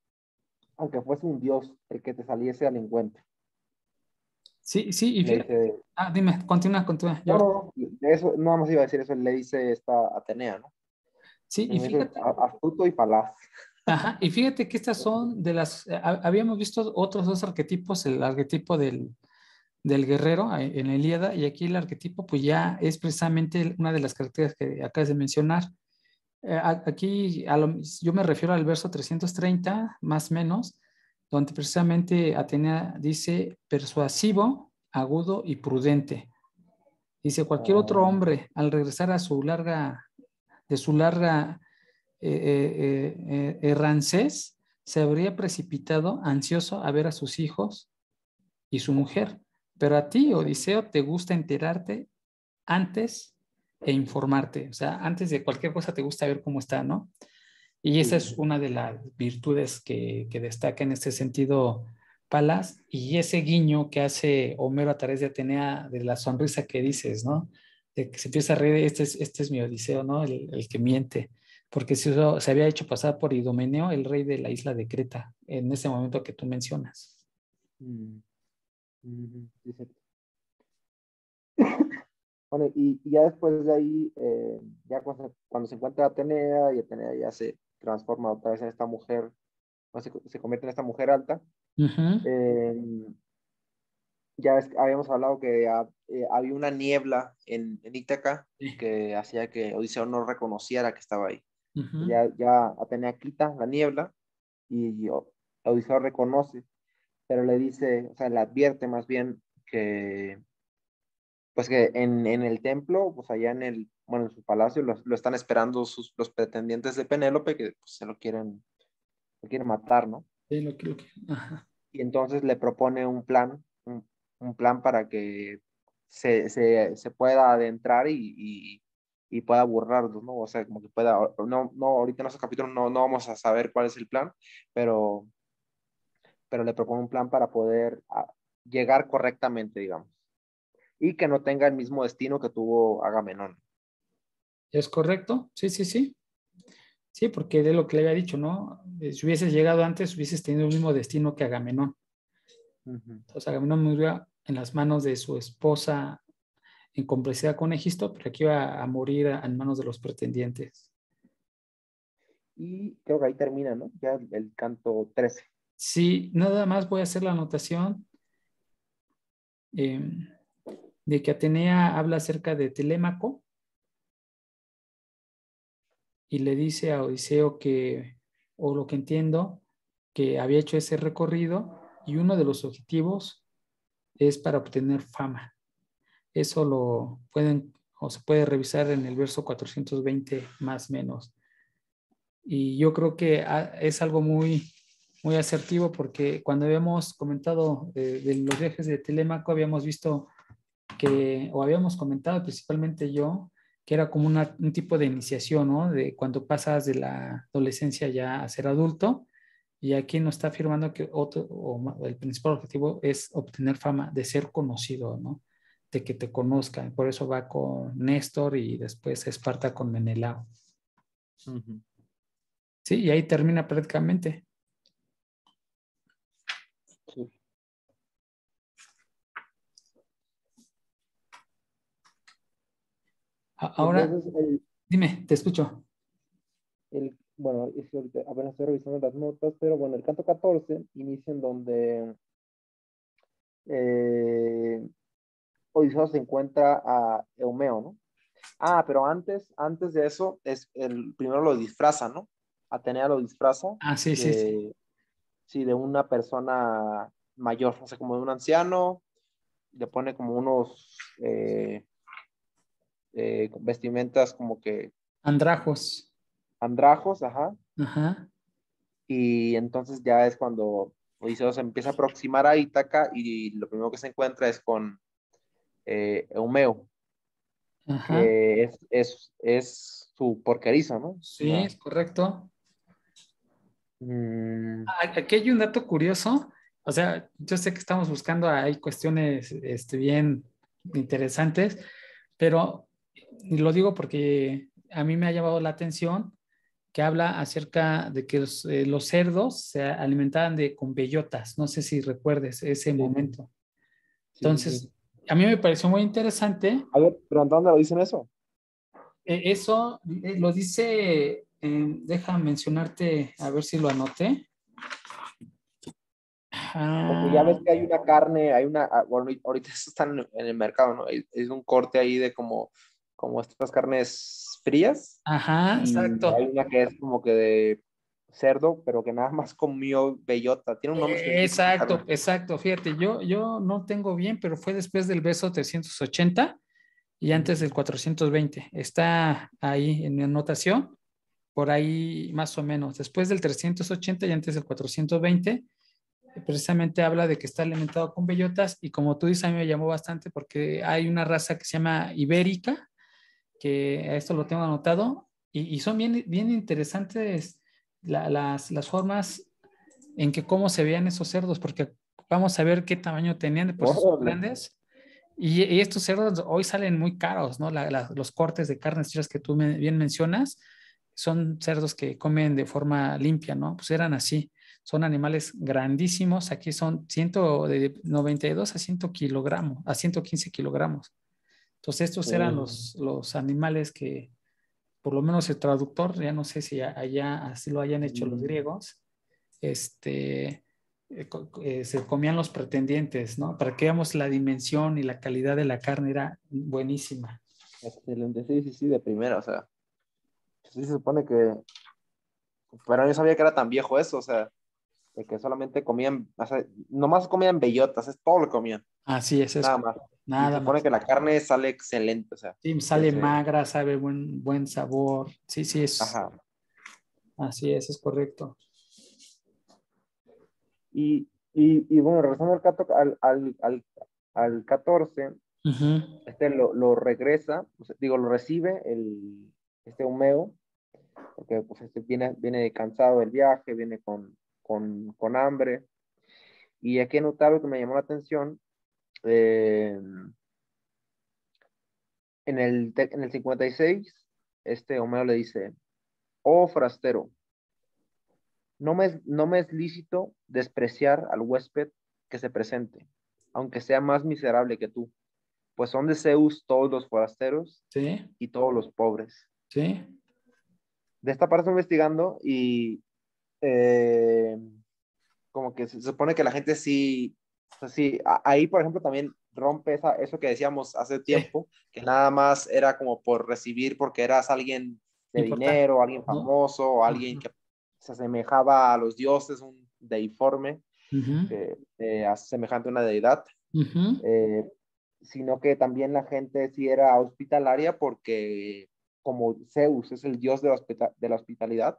aunque fuese un dios el que te saliese al encuentro. sí, sí, y Le fíjate. dice, Dime, continúa, no, George. no, no, de eso nada más iba a decir eso, le dice esta Atenea, ¿no? Sí, y Eso es fíjate. astuto y falaz. Ajá, y fíjate que estas son habíamos visto otros dos arquetipos, el arquetipo del guerrero en la Ilíada, y aquí el arquetipo pues ya es precisamente una de las características que acabas de mencionar. Aquí yo me refiero al verso 330 más o menos, donde precisamente Atenea dice persuasivo, agudo y prudente. Dice, cualquier otro Uh, hombre al regresar de su larga Rancés se habría precipitado ansioso a ver a sus hijos y su mujer. Pero a ti, Odiseo, te gusta enterarte antes e informarte. O sea, antes de cualquier cosa te gusta ver cómo está, ¿no? Y esa sí. es una de las virtudes que destaca en este sentido Palas y ese guiño que hace Homero a través de Atenea, de la sonrisa que dices, ¿no? De que se empieza a reír, este es mi Odiseo, ¿no? El que miente, porque se había hecho pasar por Idomeneo, el rey de la isla de Creta, en ese momento que tú mencionas. Mm, dice, bueno, y ya después de ahí, ya cuando se encuentra Atenea y Atenea ya se transforma otra vez en esta mujer, no, se convierte en esta mujer alta, Ujú. eh, ya habíamos hablado que había una niebla en Ítaca Sí. que hacía que Odiseo no reconociera que estaba ahí. Ujú. Ya Atenea quita la niebla y Odiseo reconoce, pero le dice, o sea, le advierte más bien que, pues que en el templo, pues allá bueno, en su palacio, lo están esperando los pretendientes de Penélope que pues, lo quieren matar, ¿no? Sí, ajá. Y entonces le propone un plan para que se pueda adentrar y pueda burlarlos, ¿no? O sea, como que pueda, no, ahorita en este capítulo no vamos a saber cuál es el plan, pero, pero le propone un plan para poder llegar correctamente, digamos, y que no tenga el mismo destino que tuvo Agamenón. ¿Es correcto? Sí, sí, sí. Sí, porque de lo que le había dicho, ¿no? Si hubieses llegado antes, hubieses tenido el mismo destino que Agamenón. Ujú. Entonces Agamenón murió en las manos de su esposa en complicidad con Egisto, pero aquí iba a morir en manos de los pretendientes. Y creo que ahí termina, ¿no? Ya el canto 13. Sí, nada más voy a hacer la anotación eh, de que Atenea habla acerca de Telémaco y le dice a Odiseo que, o lo que entiendo, que había hecho ese recorrido y uno de los objetivos es para obtener fama. Eso lo pueden o se puede revisar en el verso 420 más o menos. Y yo creo que es algo muy asertivo porque cuando habíamos comentado de los viajes de Telémaco, habíamos visto que, o habíamos comentado principalmente yo, que era como un tipo de iniciación, ¿no? De cuando pasas de la adolescencia ya a ser adulto. Y aquí nos está afirmando que el principal objetivo es obtener fama, de ser conocido, ¿no? De que te conozcan. Por eso va con Néstor y después Esparta con Menelao. Ujú. Sí, y ahí termina prácticamente. Sí. Y Ahora, entonces dime, te escucho. bueno, es que ahorita apenas estoy revisando las notas, pero bueno, el canto 14 inicia en donde eh, Odiseo se encuentra a Eumeo, ¿no? Ah, pero antes de eso, primero lo disfraza, ¿no? Atenea lo disfraza Ah, sí, sí, sí. de, sí, de una persona mayor, o sea, como de un anciano, le pone como unos vestimentas como que Andrajos. andrajos, ajá, Ajá, y entonces ya es cuando Odiseo se empieza a aproximar a Ítaca y lo primero que se encuentra es con Eumeo, ajá. que es su porquerizo, ¿no? O Sí, sea, es correcto. mm, Aquí hay un dato curioso. O sea, yo sé que estamos buscando, hay cuestiones bien interesantes, pero y lo digo porque a mí me ha llamado la atención que habla acerca de que los cerdos se alimentaban con bellotas. No sé si recuerdes ese sí, momento. sí, sí, Entonces, sí. a mí me pareció muy interesante. A ver, pero ¿dónde lo dicen eso? Eso lo dice, deja mencionarte, a ver si lo anoté. Porque ya Ah, ves que hay una carne, bueno, ahorita están en el mercado, ¿no? Es un corte ahí de como estas carnes frías ajá, y hay exacto. una que es como que de cerdo, pero que nada más comió bellota. Tiene un nombre específico esa Exacto, carne. exacto. Fíjate, yo no tengo bien, pero fue después del beso 380 y antes Ujú. del 420. Está ahí en mi anotación, por ahí más o menos. Después del 380 y antes del 420, precisamente habla de que está alimentado con bellotas y como tú dices, a mí me llamó bastante porque hay una raza que se llama ibérica, que a esto lo tengo anotado, y son bien interesantes las formas en que cómo se veían esos cerdos, porque vamos a ver qué tamaño tenían, de por sí son Órale. grandes. Y estos cerdos hoy salen muy caros, ¿no? Los cortes de carnes chivas que tú bien mencionas son cerdos que comen de forma limpia, ¿no? Pues eran así. Son animales grandísimos. Aquí son de 92 a 100 kilogramos, a 115 kilogramos. Entonces, estos eran Sí. los animales que, por lo menos el traductor, ya no sé si allá así lo hayan hecho los Mm, griegos, se comían los pretendientes, ¿no? Para que veamos la dimensión y la calidad de la carne, era buenísima. excelente, sí, sí, sí, de primera, o sea. Sí, se supone que, pero yo sabía que era tan viejo eso, o sea, de que solamente comían, o sea, nomás comían bellotas, es todo lo que comían, Así es nada más. correcto. Y se Nada supone más. que la carne sale excelente, o sea, Sí, que sale magra, sabe buen sabor. Sí, sí, ajá. así es correcto. Y bueno, regresando al 14, Ujú. lo regresa, o sea, digo, lo recibe este Humeo, porque pues viene cansado del viaje, viene con hambre. Y aquí anoté algo que me llamó la atención. eh, en el 56, este Homero le dice, oh forastero, no me es lícito despreciar al huésped que se presente, aunque sea más miserable que tú, pues son de Zeus todos los forasteros Sí, y todos los pobres. sí. De esta parte estoy investigando y eh, como que se supone que la gente sí, o sea, sí, ahí por ejemplo también rompe eso que decíamos hace Sí, tiempo, que nada más era como por recibir porque eras alguien de importante, dinero, alguien ¿no? famoso, o alguien Ajá. que se asemejaba a los dioses, un deiforme, Ujú, semejante a una deidad, ujú. eh, sino que también la gente sí era hospitalaria porque como Zeus es el dios de la hospitalidad,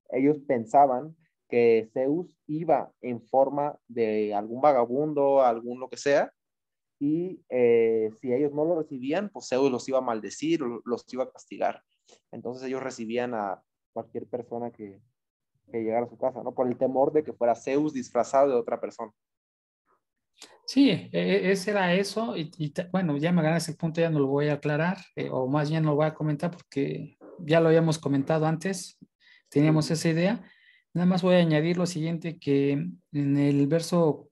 ellos pensaban que Zeus iba en forma de algún vagabundo, algún lo que sea, y si ellos no lo recibían, pues Zeus los iba a maldecir o los iba a castigar. Entonces ellos recibían a cualquier persona que llegara a su casa, ¿no? Por el temor de que fuera Zeus disfrazado de otra persona. Sí, ese era eso. Bueno, ya me ganas el punto, ya no lo voy a aclarar, o más bien no lo voy a comentar porque ya lo habíamos comentado antes, teníamos Sí. esa idea. Nada más voy a añadir lo siguiente, que en el verso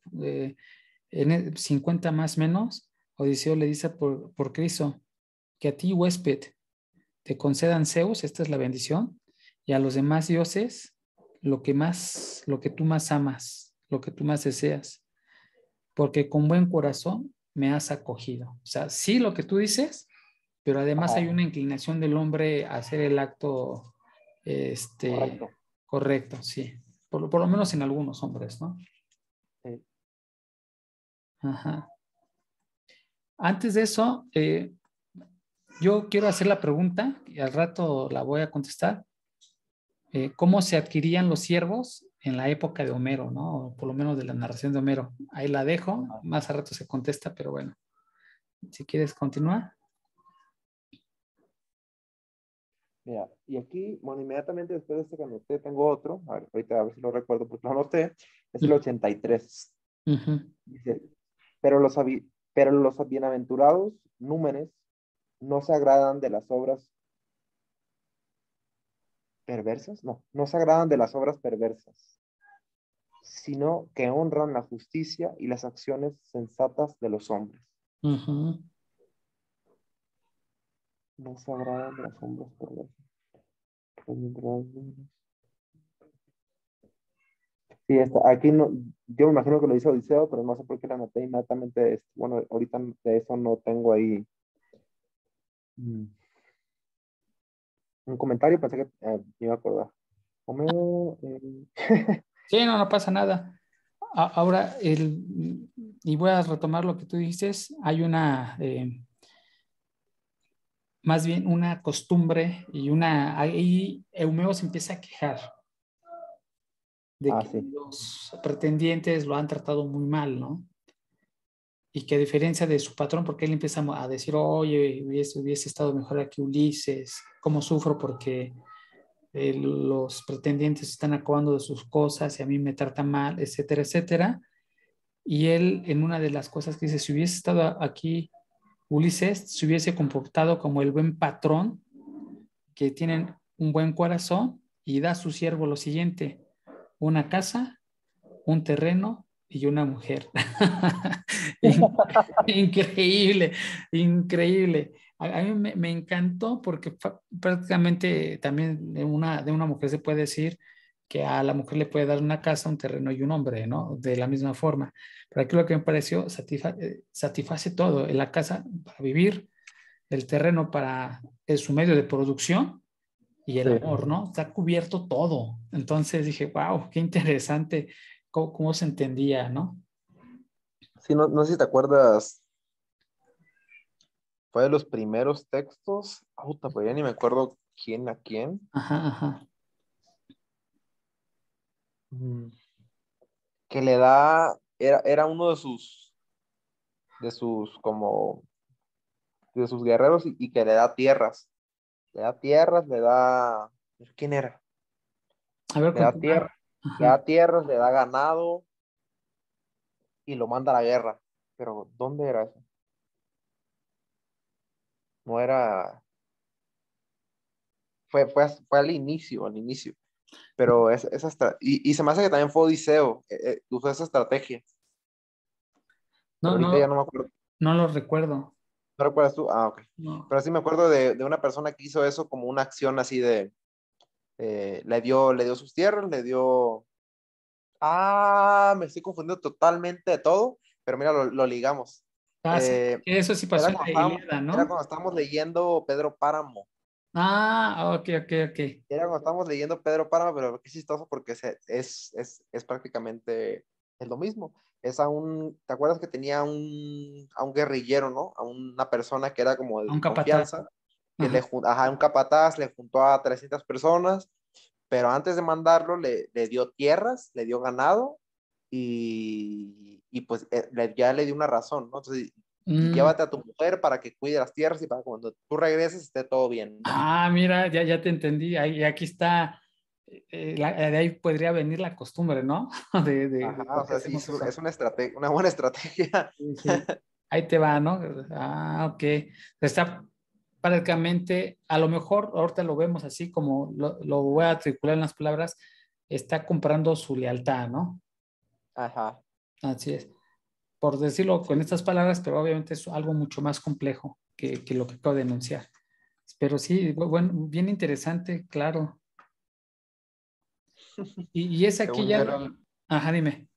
50 más menos, Odiseo le dice por Cristo, que a ti, huésped, te concedan Zeus, esta es la bendición, y a los demás dioses lo que tú más amas, lo que tú más deseas, porque con buen corazón me has acogido. O sea, sí lo que tú dices, pero además hay Ajá, una inclinación del hombre a hacer el acto este, correcto. correcto, sí. Por lo menos en algunos hombres, ¿no? Sí. Ajá. Antes de eso, yo quiero hacer la pregunta y al rato la voy a contestar. ¿Cómo se adquirían los siervos en la época de Homero, ¿no? O por lo menos de la narración de Homero? Ahí la dejo, Ajá. más a rato se contesta, pero bueno, si quieres continuar. Mira, y aquí, bueno, inmediatamente después de este que anoté, tengo otro, a ver, ahorita a ver si lo recuerdo porque lo anoté, es el 83. Ujú. Dice, pero los bienaventurados númenes no se agradan de las obras perversas, no se agradan de las obras perversas, sino que honran la justicia y las acciones sensatas de los hombres. Ujú. No se agradan de las obras perversas. Sí, aquí no, yo me imagino que lo hizo Odiseo, pero no sé por qué la anoté inmediatamente. Bueno, ahorita de eso no tengo ahí mm, un comentario, pensé que me iba a acordar. Homero, Sí, no, no pasa nada. Ahora, y voy a retomar lo que tú dices, hay más bien una costumbre ahí Eumeo se empieza a quejar de que sí, los pretendientes lo han tratado muy mal, ¿no? Y que a diferencia de su patrón, porque él empieza a decir, oye, hubiese estado mejor aquí Ulises, cómo sufro porque los pretendientes están acabando de sus cosas y a mí me tratan mal, etcétera, etcétera. Y él, en una de las cosas que dice, si hubiese estado aquí Ulises, se hubiese comportado como el buen patrón que tienen un buen corazón y da a su siervo lo siguiente, una casa, un terreno y una mujer. Increíble, increíble. A mí me encantó porque prácticamente también de una mujer se puede decir que a la mujer le puede dar una casa, un terreno y un hombre, ¿no? De la misma forma. Pero aquí lo que me pareció satisface todo. La casa para vivir, el terreno para es su medio de producción y el Sí. amor, ¿no? Está cubierto todo. Entonces dije, wow, qué interesante cómo se entendía, ¿no? Sí, no, no sé si te acuerdas, fue de los primeros textos. Puta, pues ya ni me acuerdo quién a quién. Ajá, ajá. Mm. Que le da, era uno como, de sus guerreros y que le da tierras. Le da tierras, le da, ¿quién era? A ver, Le da continúa. tierra, le Ajá. da tierras, le da ganado y lo manda a la guerra. Pero, ¿dónde era eso? No era, fue al inicio. Pero y se me hace que también fue Odiseo, que usó esa estrategia. Pero No, ahorita ya no, no me acuerdo. no lo recuerdo. ¿No recuerdas tú? Ah, ok. No. Pero sí me acuerdo de una persona que hizo eso como una acción así de, le dio sus tierras, le dio... Ah, me estoy confundiendo totalmente de todo, pero mira, lo ligamos. Ah, sí, Eh, eso sí pasó era en cuando la estábamos, Ilíada, era ¿no? cuando estábamos leyendo Pedro Páramo. Ah, ok, ok, ok. Era cuando estábamos leyendo Pedro Páramo, pero qué chistoso porque es prácticamente es lo mismo. ¿Te acuerdas que tenía a un guerrillero, ¿no? A una persona que era como A un de capataz. confianza, que Ajá. ajá, un capataz, le juntó a 300 personas, pero antes de mandarlo le dio tierras, le dio ganado y pues ya le dio una razón, ¿no? Entonces, y Mm. llévate a tu mujer para que cuide las tierras y para cuando tú regreses esté todo bien, ¿no? Ah, mira, ya te entendí. Ahí, aquí está, de ahí podría venir la costumbre, ¿no? De Ajá, por o qué sea, sí, hacemos eso. es una buena estrategia. Sí, sí. Ahí te va, ¿no? Ah, ok. Está prácticamente, a lo mejor ahorita lo vemos así como lo voy a articular en las palabras, está comprando su lealtad, ¿no? Ajá, Así es. Por decirlo con sí, estas palabras, pero obviamente es algo mucho más complejo que lo que acabo de denunciar. Pero sí, bueno, bien interesante, claro. Y es aquí según yo ya, era, ajá, dime.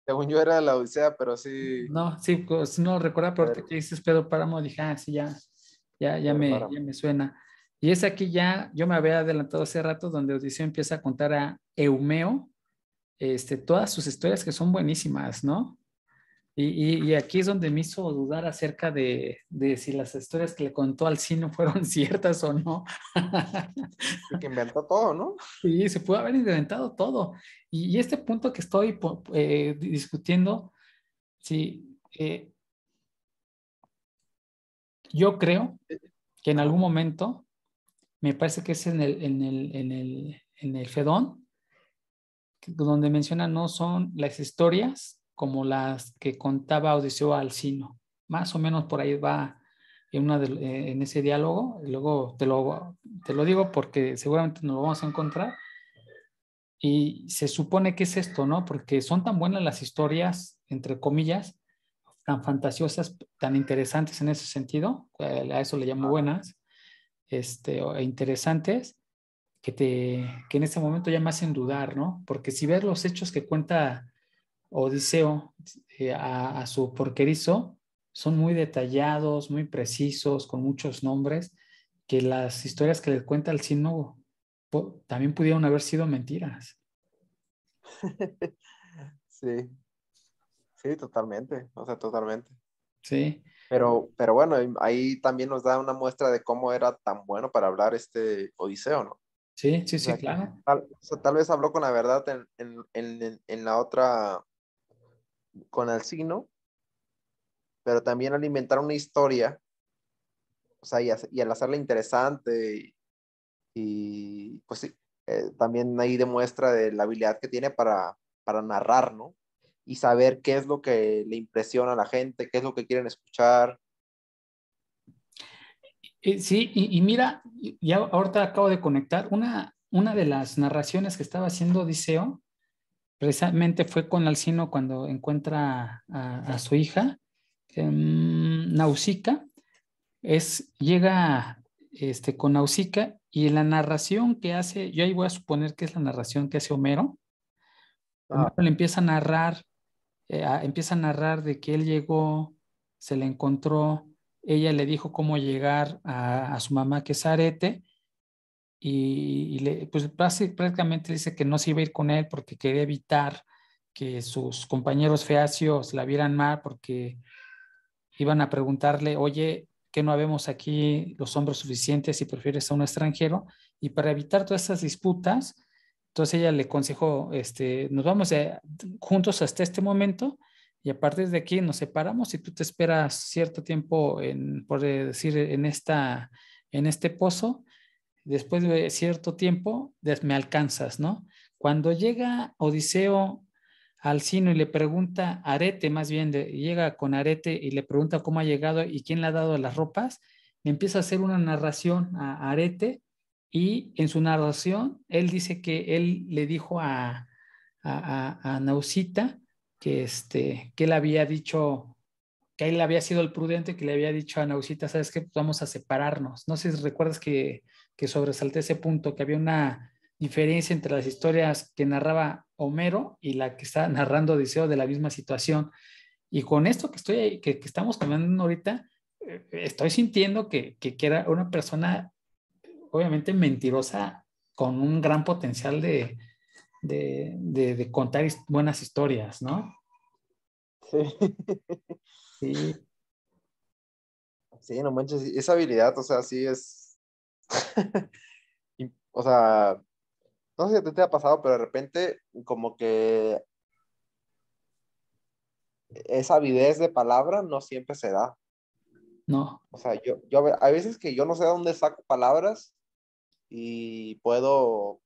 según yo era la Odisea, pero sí, No, sí, pues no recuerdo, pero ahorita Pedro, que dices Pedro Páramo, dije, ah, sí, Pedro Páramo. ya me suena. Y es aquí ya, yo me había adelantado hace rato, donde Odiseo empieza a contar a Eumeo, todas sus historias que son buenísimas, ¿no? Y aquí es donde me hizo dudar acerca de si las historias que le contó Alcino fueron ciertas o no. Y que inventó todo, ¿no? Sí, se pudo haber inventado todo. Y este punto que estoy discutiendo, sí, yo creo que en algún Ajá. momento, me parece que es en el Fedón, donde menciona no son las historias como las que contaba Odiseo a Alcino. Más o menos por ahí va en ese diálogo. Y luego te lo digo porque seguramente nos lo vamos a encontrar. Y se supone que es esto, ¿no? Porque son tan buenas las historias, entre comillas, tan fantasiosas, tan interesantes en ese sentido, a eso le llamo Ajá. buenas, o interesantes, que en este momento ya me hacen dudar, ¿no? Porque si ves los hechos que cuenta Odiseo a su porquerizo, son muy detallados, muy precisos, con muchos nombres, que las historias que le cuenta el Sino también pudieron haber sido mentiras. Sí, sí, totalmente, o sea, totalmente. Sí, Pero bueno, ahí también nos da una muestra de cómo era tan bueno para hablar este Odiseo, ¿no? sí, sí, O sí, sea, que claro. o sea, tal vez habló con la verdad en la otra, con Alcino, pero también al inventar una historia, o sea, y al hacerla interesante, pues sí, también ahí demuestra de la habilidad que tiene para narrar, ¿no? Y saber qué es lo que le impresiona a la gente, qué es lo que quieren escuchar. Sí, y mira, ya ahorita acabo de conectar una de las narraciones que estaba haciendo Odiseo, precisamente fue con Alcino cuando encuentra a su hija, Nausicaa, llega con Nausicaa y la narración que hace, yo ahí voy a suponer que es la narración que hace Homero. Homero Ah, le empieza a narrar de que él llegó, se le encontró, ella le dijo cómo llegar a su mamá que es Arete, pues prácticamente dice que no se iba a ir con él porque quería evitar que sus compañeros feacios la vieran mal porque iban a preguntarle, oye, ¿qué no habemos aquí los hombres suficientes si prefieres a un extranjero? Y para evitar todas esas disputas, entonces ella le aconsejó, nos vamos juntos hasta este momento y a partir de aquí nos separamos y tú te esperas cierto tiempo, por decir, en este pozo. Después de cierto tiempo, me alcanzas, ¿no? Cuando llega Odiseo al Sino y le pregunta, Arete más bien, llega con Arete y le pregunta cómo ha llegado y quién le ha dado las ropas, le empieza a hacer una narración a Arete y en su narración él dice que él le dijo a Nausita que él había dicho, que él había sido el prudente, que le había dicho a Nausita, ¿sabes qué? Pues vamos a separarnos. No sé si recuerdas que sobresalté ese punto, que había una diferencia entre las historias que narraba Homero y la que está narrando Odiseo de la misma situación. Y con esto que estamos comentando ahorita, estoy sintiendo que era una persona obviamente mentirosa con un gran potencial de contar buenas historias, ¿no? Sí. Sí, Sí, no manches, esa habilidad, o sea, sí es, o sea, no sé si a ti te ha pasado, pero de repente como que esa avidez de palabra no siempre se da. no, O sea, hay veces que yo no sé de dónde saco palabras y puedo,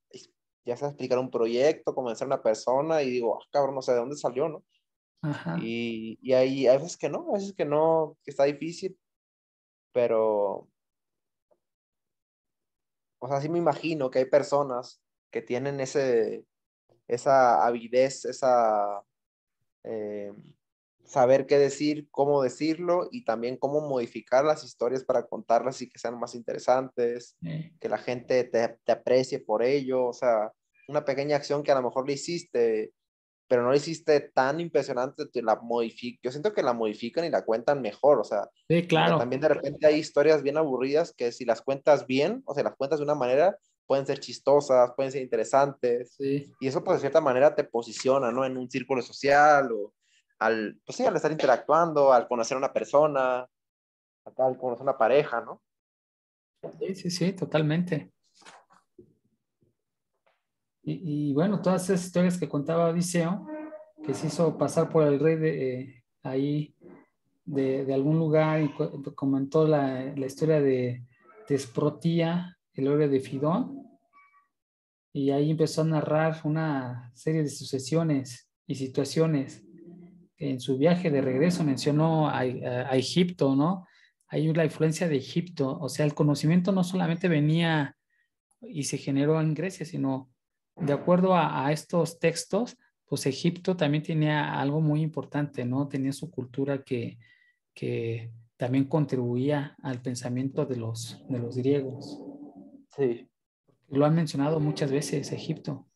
ya sea explicar un proyecto, convencer a una persona y digo, ah, cabrón, no sé de dónde salió, ¿no? ajá. Y hay veces que no, que está difícil, pero, o sea, sí me imagino que hay personas que tienen esa avidez, eh, saber qué decir, cómo decirlo y también cómo modificar las historias para contarlas y que sean más interesantes, que la gente te aprecie por ello, o sea, una pequeña acción que a lo mejor le hiciste, pero no la hiciste tan impresionante, yo siento que la modifican y la cuentan mejor, o sea, Sí, porque claro. también de repente hay historias bien aburridas que si las cuentas bien, o sea, las cuentas de una manera, pueden ser chistosas, pueden ser interesantes, Sí, y eso pues de cierta manera te posiciona, ¿no? En un círculo social o pues sí, al estar interactuando, al conocer a una persona, al conocer una pareja, ¿no? sí, sí, sí, totalmente. Y bueno, todas esas historias que contaba Odiseo, que se hizo pasar por el rey ahí de algún lugar y comentó la historia de Esprotía, el héroe de Fidón, y ahí empezó a narrar una serie de sucesiones y situaciones. En su viaje de regreso mencionó a Egipto, ¿no? Hay la influencia de Egipto, o sea, el conocimiento no solamente venía y se generó en Grecia, sino de acuerdo a estos textos, pues Egipto también tenía algo muy importante, ¿no? Tenía su cultura que también contribuía al pensamiento de los griegos. Sí. Lo han mencionado muchas veces, Egipto.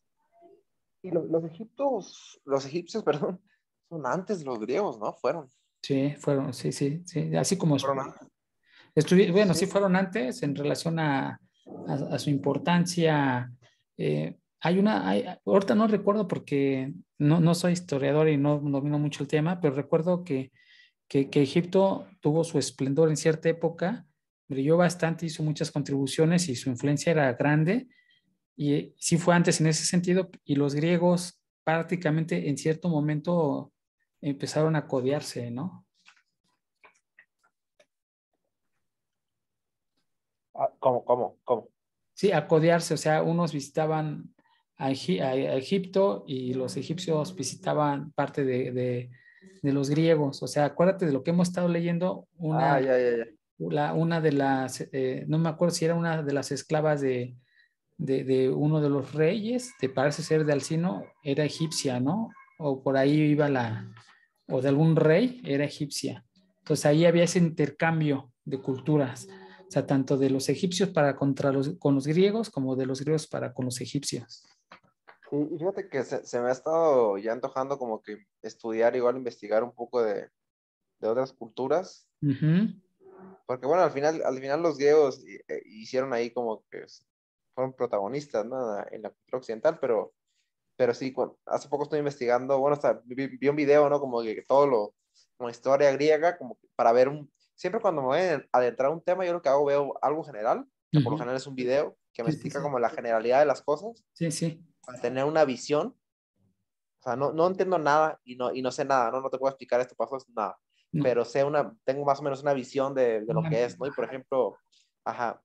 Y los egipcios, perdón, son antes de los griegos, ¿no? Sí, fueron, sí, sí, sí, así como Fueron antes. bueno, Sí. sí fueron antes en relación a su importancia. Ahorita no recuerdo porque no soy historiador y no domino mucho el tema, pero recuerdo que Egipto tuvo su esplendor en cierta época, brilló bastante, hizo muchas contribuciones y su influencia era grande. Y sí fue antes en ese sentido, y los griegos prácticamente en cierto momento empezaron a codearse, ¿no? Ah, ¿cómo? Sí, a codearse, o sea, unos visitaban a Egipto y los egipcios visitaban parte de los griegos. O sea, acuérdate de lo que hemos estado leyendo, Ah, ya, ya, ya. una de las, no me acuerdo si era una de las esclavas de uno de los reyes, te parece ser de Alcino, era egipcia, ¿no? O por ahí iba o de algún rey, era egipcia. Entonces ahí había ese intercambio de culturas, o sea, tanto de los egipcios con los griegos como de los griegos para con los egipcios. Sí, y fíjate que se me ha estado ya antojando como que estudiar, igual investigar un poco de otras culturas, Ujú. porque bueno, al final los griegos hicieron ahí como que fueron protagonistas, ¿no? En la cultura occidental, pero sí, hace poco estoy investigando, bueno, hasta vi un video, ¿no? Como que todo como historia griega, como para ver siempre cuando me voy a adentrar a un tema, yo lo que hago, veo algo general, que por lo Ujú. general es un video, que me Sí, sí, explica sí. como la generalidad de las cosas, Sí, sí. para tener una visión. O sea, no entiendo nada y no sé nada, ¿no? No te puedo explicar esto, pasó, nada. No. Pero tengo más o menos una visión de lo que es, ¿no? Y por ejemplo, ajá,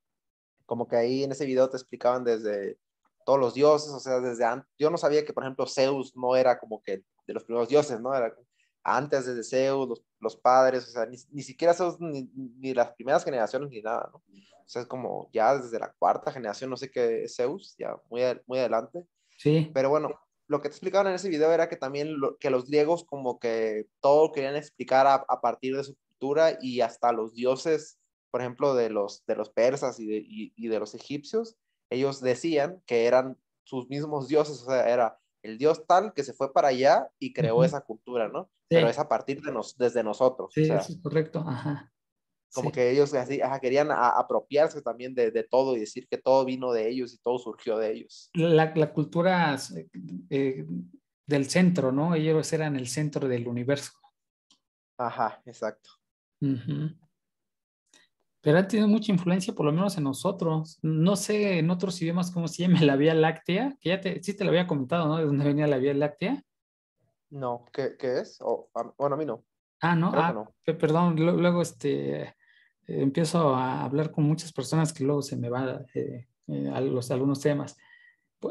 como que ahí en ese video te explicaban desde todos los dioses, o sea, desde antes. Yo no sabía que, por ejemplo, Zeus no era como que de los primeros dioses, ¿no? Era antes desde Zeus, los padres, o sea, ni siquiera Zeus, ni las primeras generaciones, ni nada, ¿no? O sea, es como ya desde la cuarta generación, no sé qué es Zeus, ya muy adelante. Sí. Pero bueno, lo que te explicaban en ese video era que también que los griegos como que todo querían explicar a partir de su cultura y hasta los dioses, por ejemplo, de los persas y de los egipcios, ellos decían que eran sus mismos dioses, o sea, era el dios tal que se fue para allá y creó Ujú. esa cultura, ¿no? Pero Sí, es a partir desde nosotros, o sí, sea, eso es correcto. Ajá. como Sí. que ellos así, ajá, querían apropiarse también de todo y decir que todo vino de ellos y todo surgió de ellos. La cultura eh, del centro, ¿no? Ellos eran el centro del universo. Ajá, exacto. Ujú. Pero ha tenido mucha influencia, por lo menos en nosotros. No sé en otros idiomas cómo se llama la Vía Láctea, que sí te lo había comentado, ¿no? De dónde venía la Vía Láctea. No, ¿qué es? Bueno, a mí no, Ah, no, creo que no. perdón, luego empiezo a hablar con muchas personas que luego se me van algunos temas.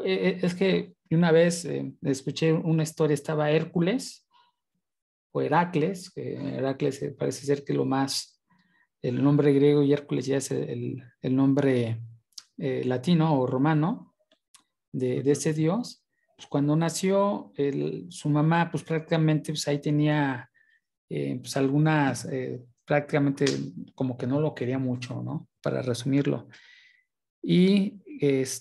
Es que una vez escuché una historia, estaba Hércules o Heracles, que Heracles parece ser que lo más, el nombre griego y Hércules ya es el nombre latino o romano de Ujú. ese dios. Pues cuando nació, su mamá, pues prácticamente pues ahí tenía pues algunas, prácticamente como que no lo quería mucho, ¿no? Para resumirlo. Y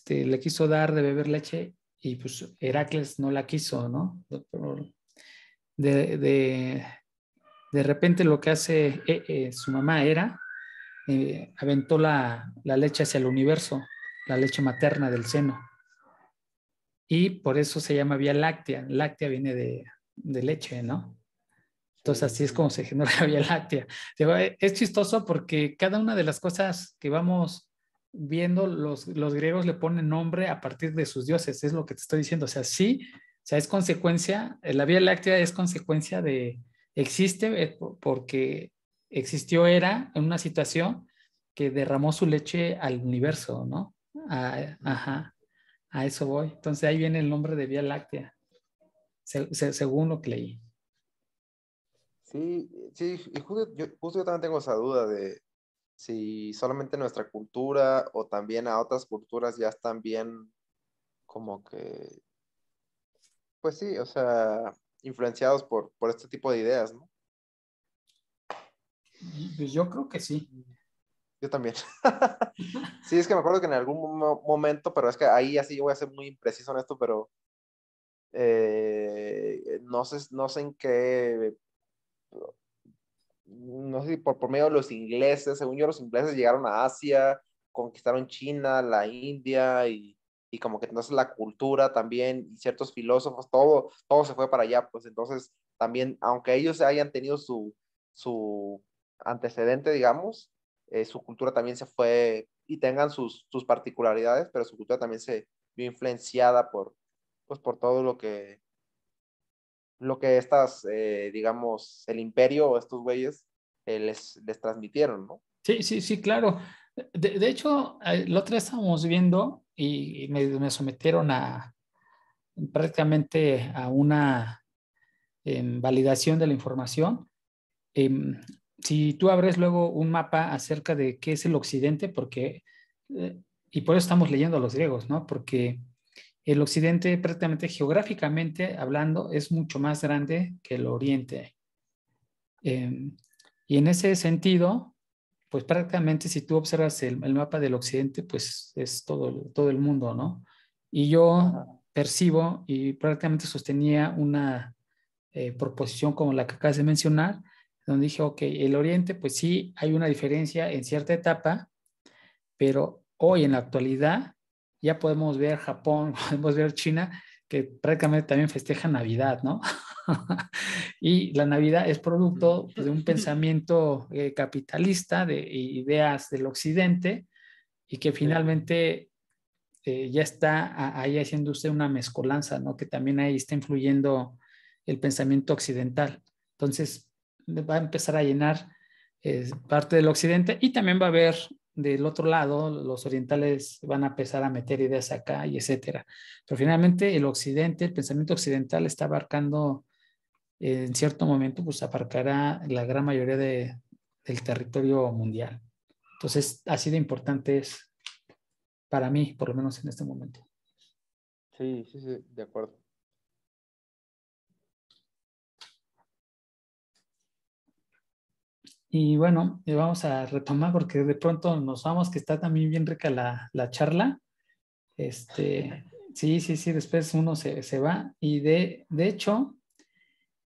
le quiso dar de beber leche y pues Heracles no la quiso, ¿no? Pero de, de, de repente lo que hace su mamá aventó la leche hacia el universo, la leche materna del seno. Y por eso se llama Vía Láctea. Láctea viene de leche, ¿no? Entonces Sí, así es como se genera la Vía Láctea. Digo, es chistoso porque cada una de las cosas que vamos viendo, los griegos le ponen nombre a partir de sus dioses, es lo que te estoy diciendo. O sea, sí, o sea, es consecuencia, la Vía Láctea es consecuencia existe porque existió era en una situación que derramó su leche al universo, ¿no? Ajá, a eso voy. Entonces ahí viene el nombre de Vía Láctea, según lo que leí. sí, sí, y justo yo también tengo esa duda de si solamente nuestra cultura o también a otras culturas ya están bien como que, pues sí, o sea, influenciados por este tipo de ideas, ¿no? Pues yo creo que sí. Yo también. Sí, es que me acuerdo que en algún momento, pero es que ahí así yo voy a ser muy impreciso en esto, pero no sé en qué, no sé si por medio de los ingleses, según yo los ingleses llegaron a Asia, conquistaron China, la India y como que entonces la cultura también y ciertos filósofos, todo se fue para allá, pues entonces también, aunque ellos hayan tenido su antecedente, digamos, su cultura también se fue y tengan sus particularidades, pero su cultura también se vio influenciada pues, por todo lo que estas, digamos, el imperio o estos güeyes les transmitieron, ¿no? Sí, sí, sí, claro. De hecho, la otra vez estábamos viendo y me sometieron prácticamente a una validación de la información. Em, si tú abres luego un mapa acerca de qué es el occidente, eh, y por eso estamos leyendo a los griegos, ¿no? Porque el occidente prácticamente geográficamente hablando es mucho más grande que el oriente. Y en ese sentido, pues prácticamente si tú observas el mapa del occidente, pues es todo el mundo, ¿no? Y Ajá. yo percibo y prácticamente sostenía una proposición como la que acabas de mencionar, donde dije, ok, el oriente, pues sí, hay una diferencia en cierta etapa, pero hoy en la actualidad ya podemos ver Japón, podemos ver China, que prácticamente también festeja Navidad, ¿no? Y la Navidad es producto pues, de un pensamiento capitalista, de ideas del occidente, y que finalmente ya está ahí haciéndose una mezcolanza, ¿no? Que también ahí está influyendo el pensamiento occidental. Entonces, va a empezar a llenar parte del occidente y también va a haber del otro lado, los orientales van a empezar a meter ideas acá y etcétera. Pero finalmente el occidente, el pensamiento occidental está abarcando, en cierto momento, pues abarcará la gran mayoría del territorio mundial. Entonces, así de importante es para mí, por lo menos en este momento. Sí, sí, sí, de acuerdo. Y bueno, vamos a retomar porque de pronto nos vamos, que está también bien rica la charla. Sí, sí, sí, después uno se va. Y de hecho,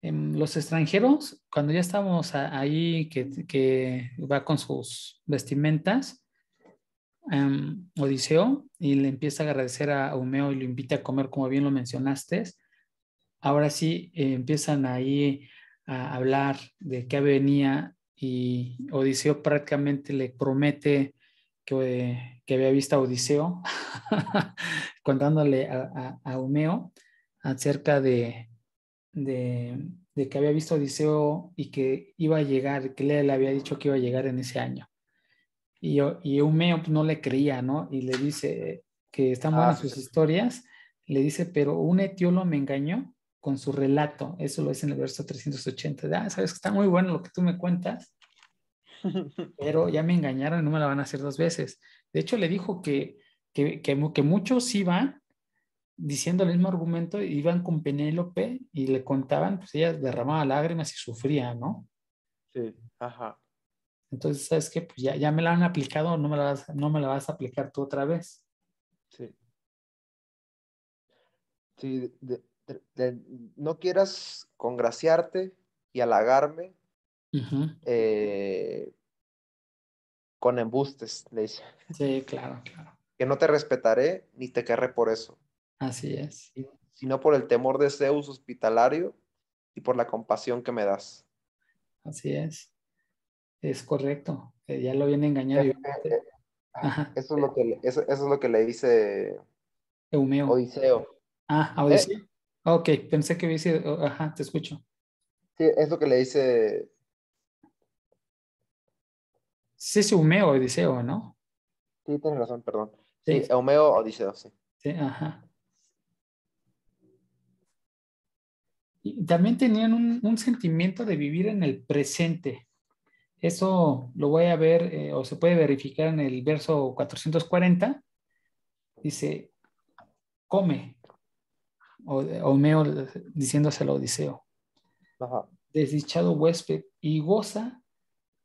los extranjeros, cuando ya estamos ahí, que va con sus vestimentas, Odiseo, y le empieza a agradecer a Eumeo y lo invita a comer, como bien lo mencionaste, ahora sí empiezan ahí a hablar de qué venía y Odiseo prácticamente le promete que había visto a Odiseo contándole a Eumeo acerca de que había visto a Odiseo y que iba a llegar, que le había dicho que iba a llegar en ese año. Y Eumeo pues, no le creía, ¿no? Y le dice que están Ah, buenas sí, sus sí. historias. Le dice, pero un etiolo me engañó con su relato. Eso lo dice en el verso 380. Sabes que está muy bueno lo que tú me cuentas, pero ya me engañaron y no me la van a hacer dos veces. De hecho, le dijo que muchos iban diciendo el mismo argumento, iban con Penélope y le contaban, pues ella derramaba lágrimas y sufría, ¿no? Sí, ajá, Entonces, ¿sabes qué? Pues ya me la han aplicado, no me la vas a aplicar tú otra vez. sí. Sí, no quieras congraciarte y halagarme Ujú. eh, con embustes, le dice, Sí, claro, claro. que no te respetaré ni te querré por eso, Así es. sino por el temor de Zeus hospitalario y por la compasión que me das. Así es. Es correcto. Ya lo viene engañado Eh, y eh, eh, ajá, eso es lo que le dice Eumeo. Odiseo. Ah, ¿Eh? Odiseo. Ok, pensé que hubiese, ajá, te escucho. Sí, es lo que le dice. Sí, es Eumeo, Odiseo, ¿no? Sí, tienes razón, perdón. Sí, Sí, Eumeo Odiseo, sí. sí, ajá. Y también tenían un sentimiento de vivir en el presente. Eso lo voy a ver, o se puede verificar en el verso 440. Dice, come, Eumeo diciéndoselo a Odiseo, Ajá. desdichado huésped, y goza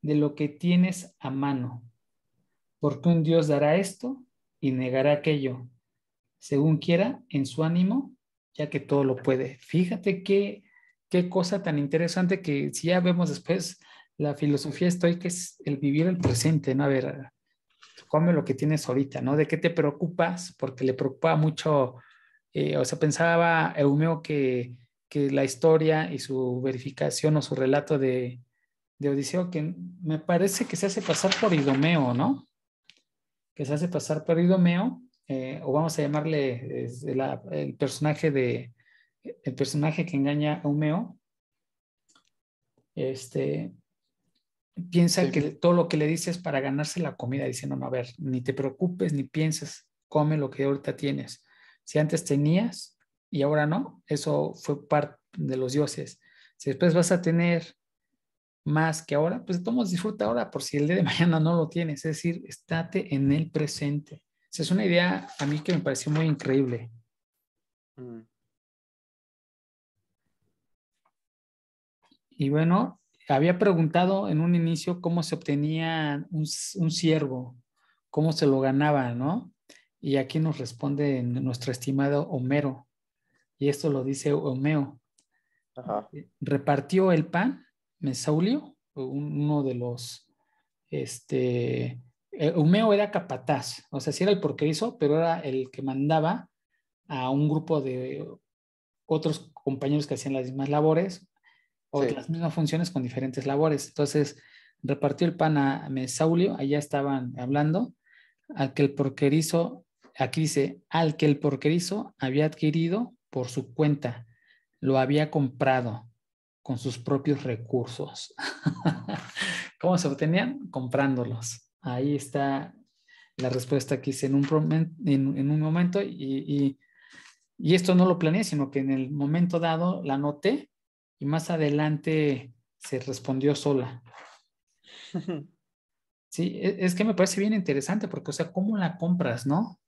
de lo que tienes a mano, porque un Dios dará esto y negará aquello, según quiera en su ánimo, ya que todo lo puede. Fíjate qué cosa tan interesante que si ya vemos después, la filosofía estoica es el vivir el presente, ¿no? A ver, come lo que tienes ahorita, ¿no? ¿De qué te preocupas? Porque le preocupa mucho, o sea, pensaba Eumeo que la historia y su verificación o su relato de Odiseo, que me parece que se hace pasar por Idomeo, ¿no? Que se hace pasar por Idomeo, o vamos a llamarle el personaje que engaña a Eumeo, este, piensa Sí. que todo lo que le dice es para ganarse la comida, diciendo, no, a ver, ni te preocupes, ni pienses, come lo que ahorita tienes. Si antes tenías y ahora no, eso fue parte de los dioses. Si después vas a tener más que ahora, pues todos disfruta ahora por si el día de mañana no lo tienes, es decir, estate en el presente. Esa es una idea a mí que me pareció muy increíble. Mm. Y bueno, había preguntado en un inicio cómo se obtenía un ciervo, cómo se lo ganaba, ¿no? Y aquí nos responde nuestro estimado Homero, y esto lo dice Homeo. Ajá. Repartió el pan, Mesaulio, uno de los este, Eumeo era capataz, o sea, sí era el porquerizo, pero era el que mandaba a un grupo de otros compañeros que hacían las mismas labores o Sí. las mismas funciones con diferentes labores. Entonces, repartió el pan a Mesaulio, allá estaban hablando, al que el porquerizo, aquí dice, al que el porquerizo había adquirido por su cuenta, lo había comprado con sus propios recursos. ¿Cómo se obtenían? Comprándolos. Ahí está la respuesta que hice en un momento y esto no lo planeé, sino que en el momento dado la noté y más adelante se respondió sola. Sí, es que me parece bien interesante porque, o sea, ¿cómo la compras, no?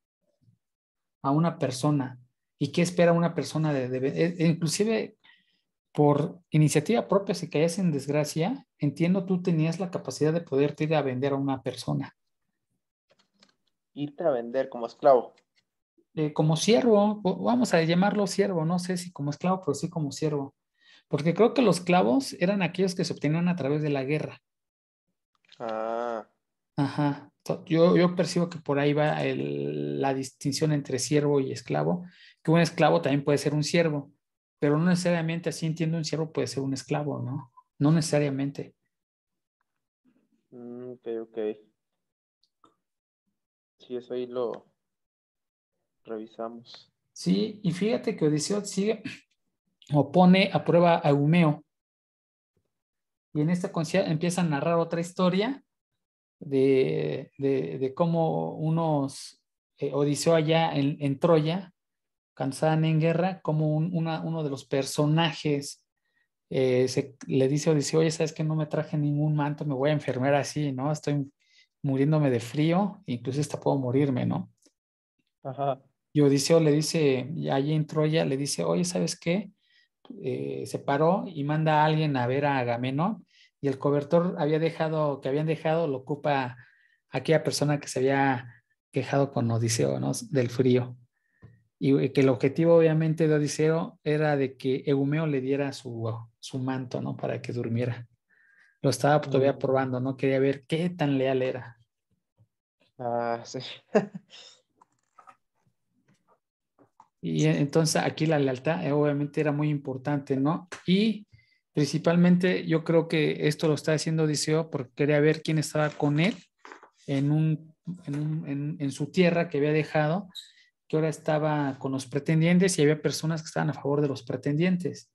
A una persona y qué espera una persona inclusive por iniciativa propia, si caes en desgracia, entiendo tú tenías la capacidad de poderte ir a vender a una persona. Irte a vender como esclavo. Como siervo, vamos a llamarlo siervo, no sé si como esclavo, pero sí como siervo. Porque creo que los clavos eran aquellos que se obtenían a través de la guerra. Ah, Ajá. Yo percibo que por ahí va la distinción entre siervo y esclavo, que un esclavo también puede ser un siervo, pero no necesariamente así entiendo un siervo puede ser un esclavo, ¿no? No necesariamente. ok, ok. Sí, eso ahí lo revisamos. Sí, y fíjate que Odiseo sigue o pone a prueba a Eumeo, y en esta empieza a narrar otra historia de cómo Odiseo allá en Troya, cuando estaban en guerra, como uno de los personajes le dice a Odiseo, oye, ¿sabes que no me traje ningún manto? Me voy a enfermar así, ¿no? Estoy muriéndome de frío, incluso hasta puedo morirme, ¿no? Ajá. Y Odiseo le dice, y allí en Troya, le dice, oye, ¿sabes qué? Se paró y manda a alguien a ver a Agamenón y el cobertor que habían dejado lo ocupa aquella persona que se había quejado con Odiseo, ¿no? Del frío. Y que el objetivo obviamente de Odiseo era de que Eumeo le diera su manto, ¿no? Para que durmiera. Lo estaba todavía Mm, probando, ¿no? Quería ver qué tan leal era. ah, sí. Y entonces aquí la lealtad obviamente era muy importante, ¿no? Y principalmente yo creo que esto lo está haciendo Odiseo porque quería ver quién estaba con él en su tierra que había dejado, que ahora estaba con los pretendientes y había personas que estaban a favor de los pretendientes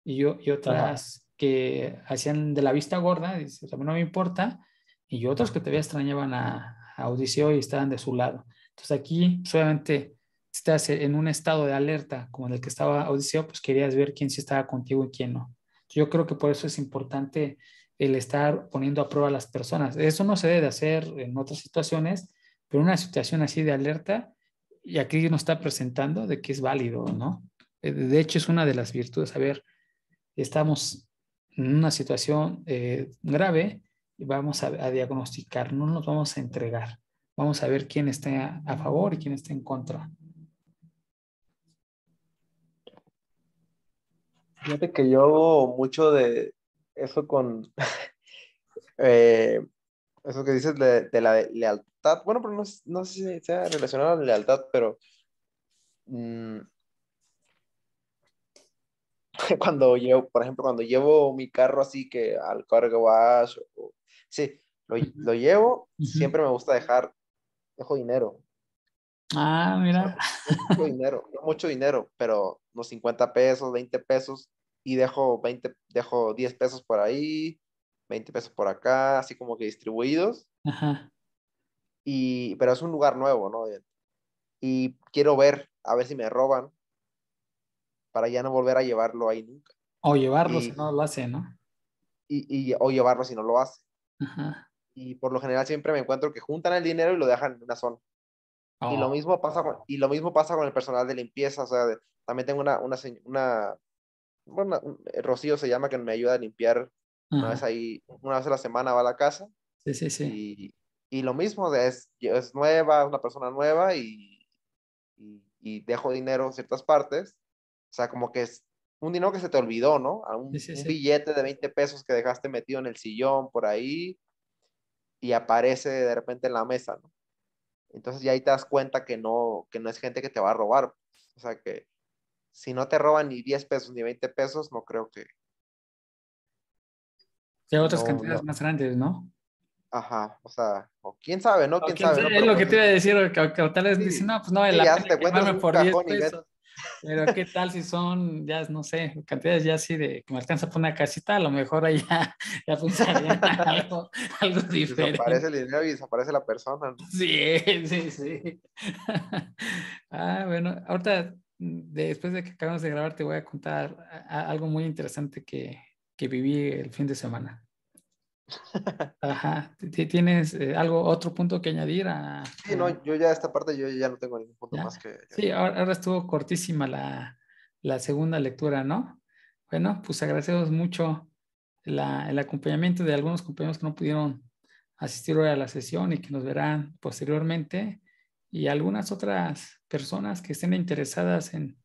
y Ajá. otras que hacían de la vista gorda, dice, a mí no me importa, y otros que todavía extrañaban a Odiseo y estaban de su lado. Entonces aquí solamente estás en un estado de alerta como en el que estaba Odiseo, pues querías ver quién sí estaba contigo y quién no. Yo creo que por eso es importante el estar poniendo a prueba a las personas. Eso no se debe de hacer en otras situaciones, pero una situación así de alerta, y aquí nos está presentando de que es válido, ¿no? De hecho, es una de las virtudes, saber estamos en una situación grave y vamos a diagnosticar, no nos vamos a entregar. Vamos a ver quién está a favor y quién está en contra. Fíjate que yo hago mucho de eso con eh, eso que dices de la lealtad. Bueno, pero no, no sé si sea relacionado a la lealtad, pero mm, cuando llevo, por ejemplo, cuando llevo mi carro así que al car wash, sí, lo llevo, Ujú. siempre me gusta dejo dinero. Ah, O sea, mira. mucho dinero, no mucho dinero, pero unos 50 pesos, 20 pesos, y dejo 10 pesos por ahí, 20 pesos por acá, así como que distribuidos, Ajá. pero es un lugar nuevo, ¿no? Y quiero a ver si me roban, para ya no volver a llevarlo ahí nunca, O llevarlo si y, no lo hace, ¿no? o llevarlo si no lo hace. Ajá. Y por lo general siempre me encuentro que juntan el dinero y lo dejan en una zona. Oh, Y lo mismo pasa con el personal de limpieza, o sea, también tengo bueno, Rocío se llama, que me ayuda a limpiar ajá. una vez a la semana va a la casa Sí, sí, sí. y, y lo mismo, o sea, es nueva, una persona nueva y dejo dinero en ciertas partes, o sea, como que es un dinero que se te olvidó, ¿no? Sí, sí, Un sí. billete de 20 pesos que dejaste metido en el sillón por ahí, y aparece de repente en la mesa, ¿no? Entonces ya ahí te das cuenta que no es gente que te va a robar. O sea que si no te roban ni 10 pesos ni 20 pesos, no creo que, De otras no, cantidades no, más grandes, ¿no? ajá, o sea, o quién sabe, ¿no? O Quién quién sabe, ¿no? sabe, es Pero lo que pues te iba a decir, que tal vez dicen, sí, no, pues no vale sí, la ya pena si te encuentras quemarme un por 10 cajón y ves, pesos. Pero qué tal si son, ya no sé, cantidades ya así de que me alcanza por una casita, a lo mejor ahí ya, ya pensaría en algo desaparece diferente. el dinero y desaparece la persona, ¿no? Sí, sí, sí. Ah, bueno, ahorita, después de que acabamos de grabar, te voy a contar algo muy interesante que viví el fin de semana. Ajá. ¿Tienes algo, otro punto que añadir Sí, no, yo ya esta parte yo ya no tengo ningún punto ¿ya? más que Sí, ahora estuvo cortísima la segunda lectura, ¿no? Bueno, pues agradecemos mucho el acompañamiento de algunos compañeros que no pudieron asistir hoy a la sesión y que nos verán posteriormente, y algunas otras personas que estén interesadas en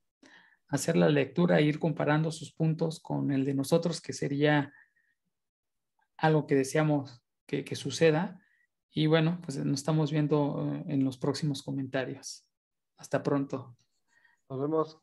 hacer la lectura e ir comparando sus puntos con el de nosotros, que sería algo que deseamos que suceda. Y bueno, pues nos estamos viendo en los próximos comentarios. Hasta pronto. nos vemos.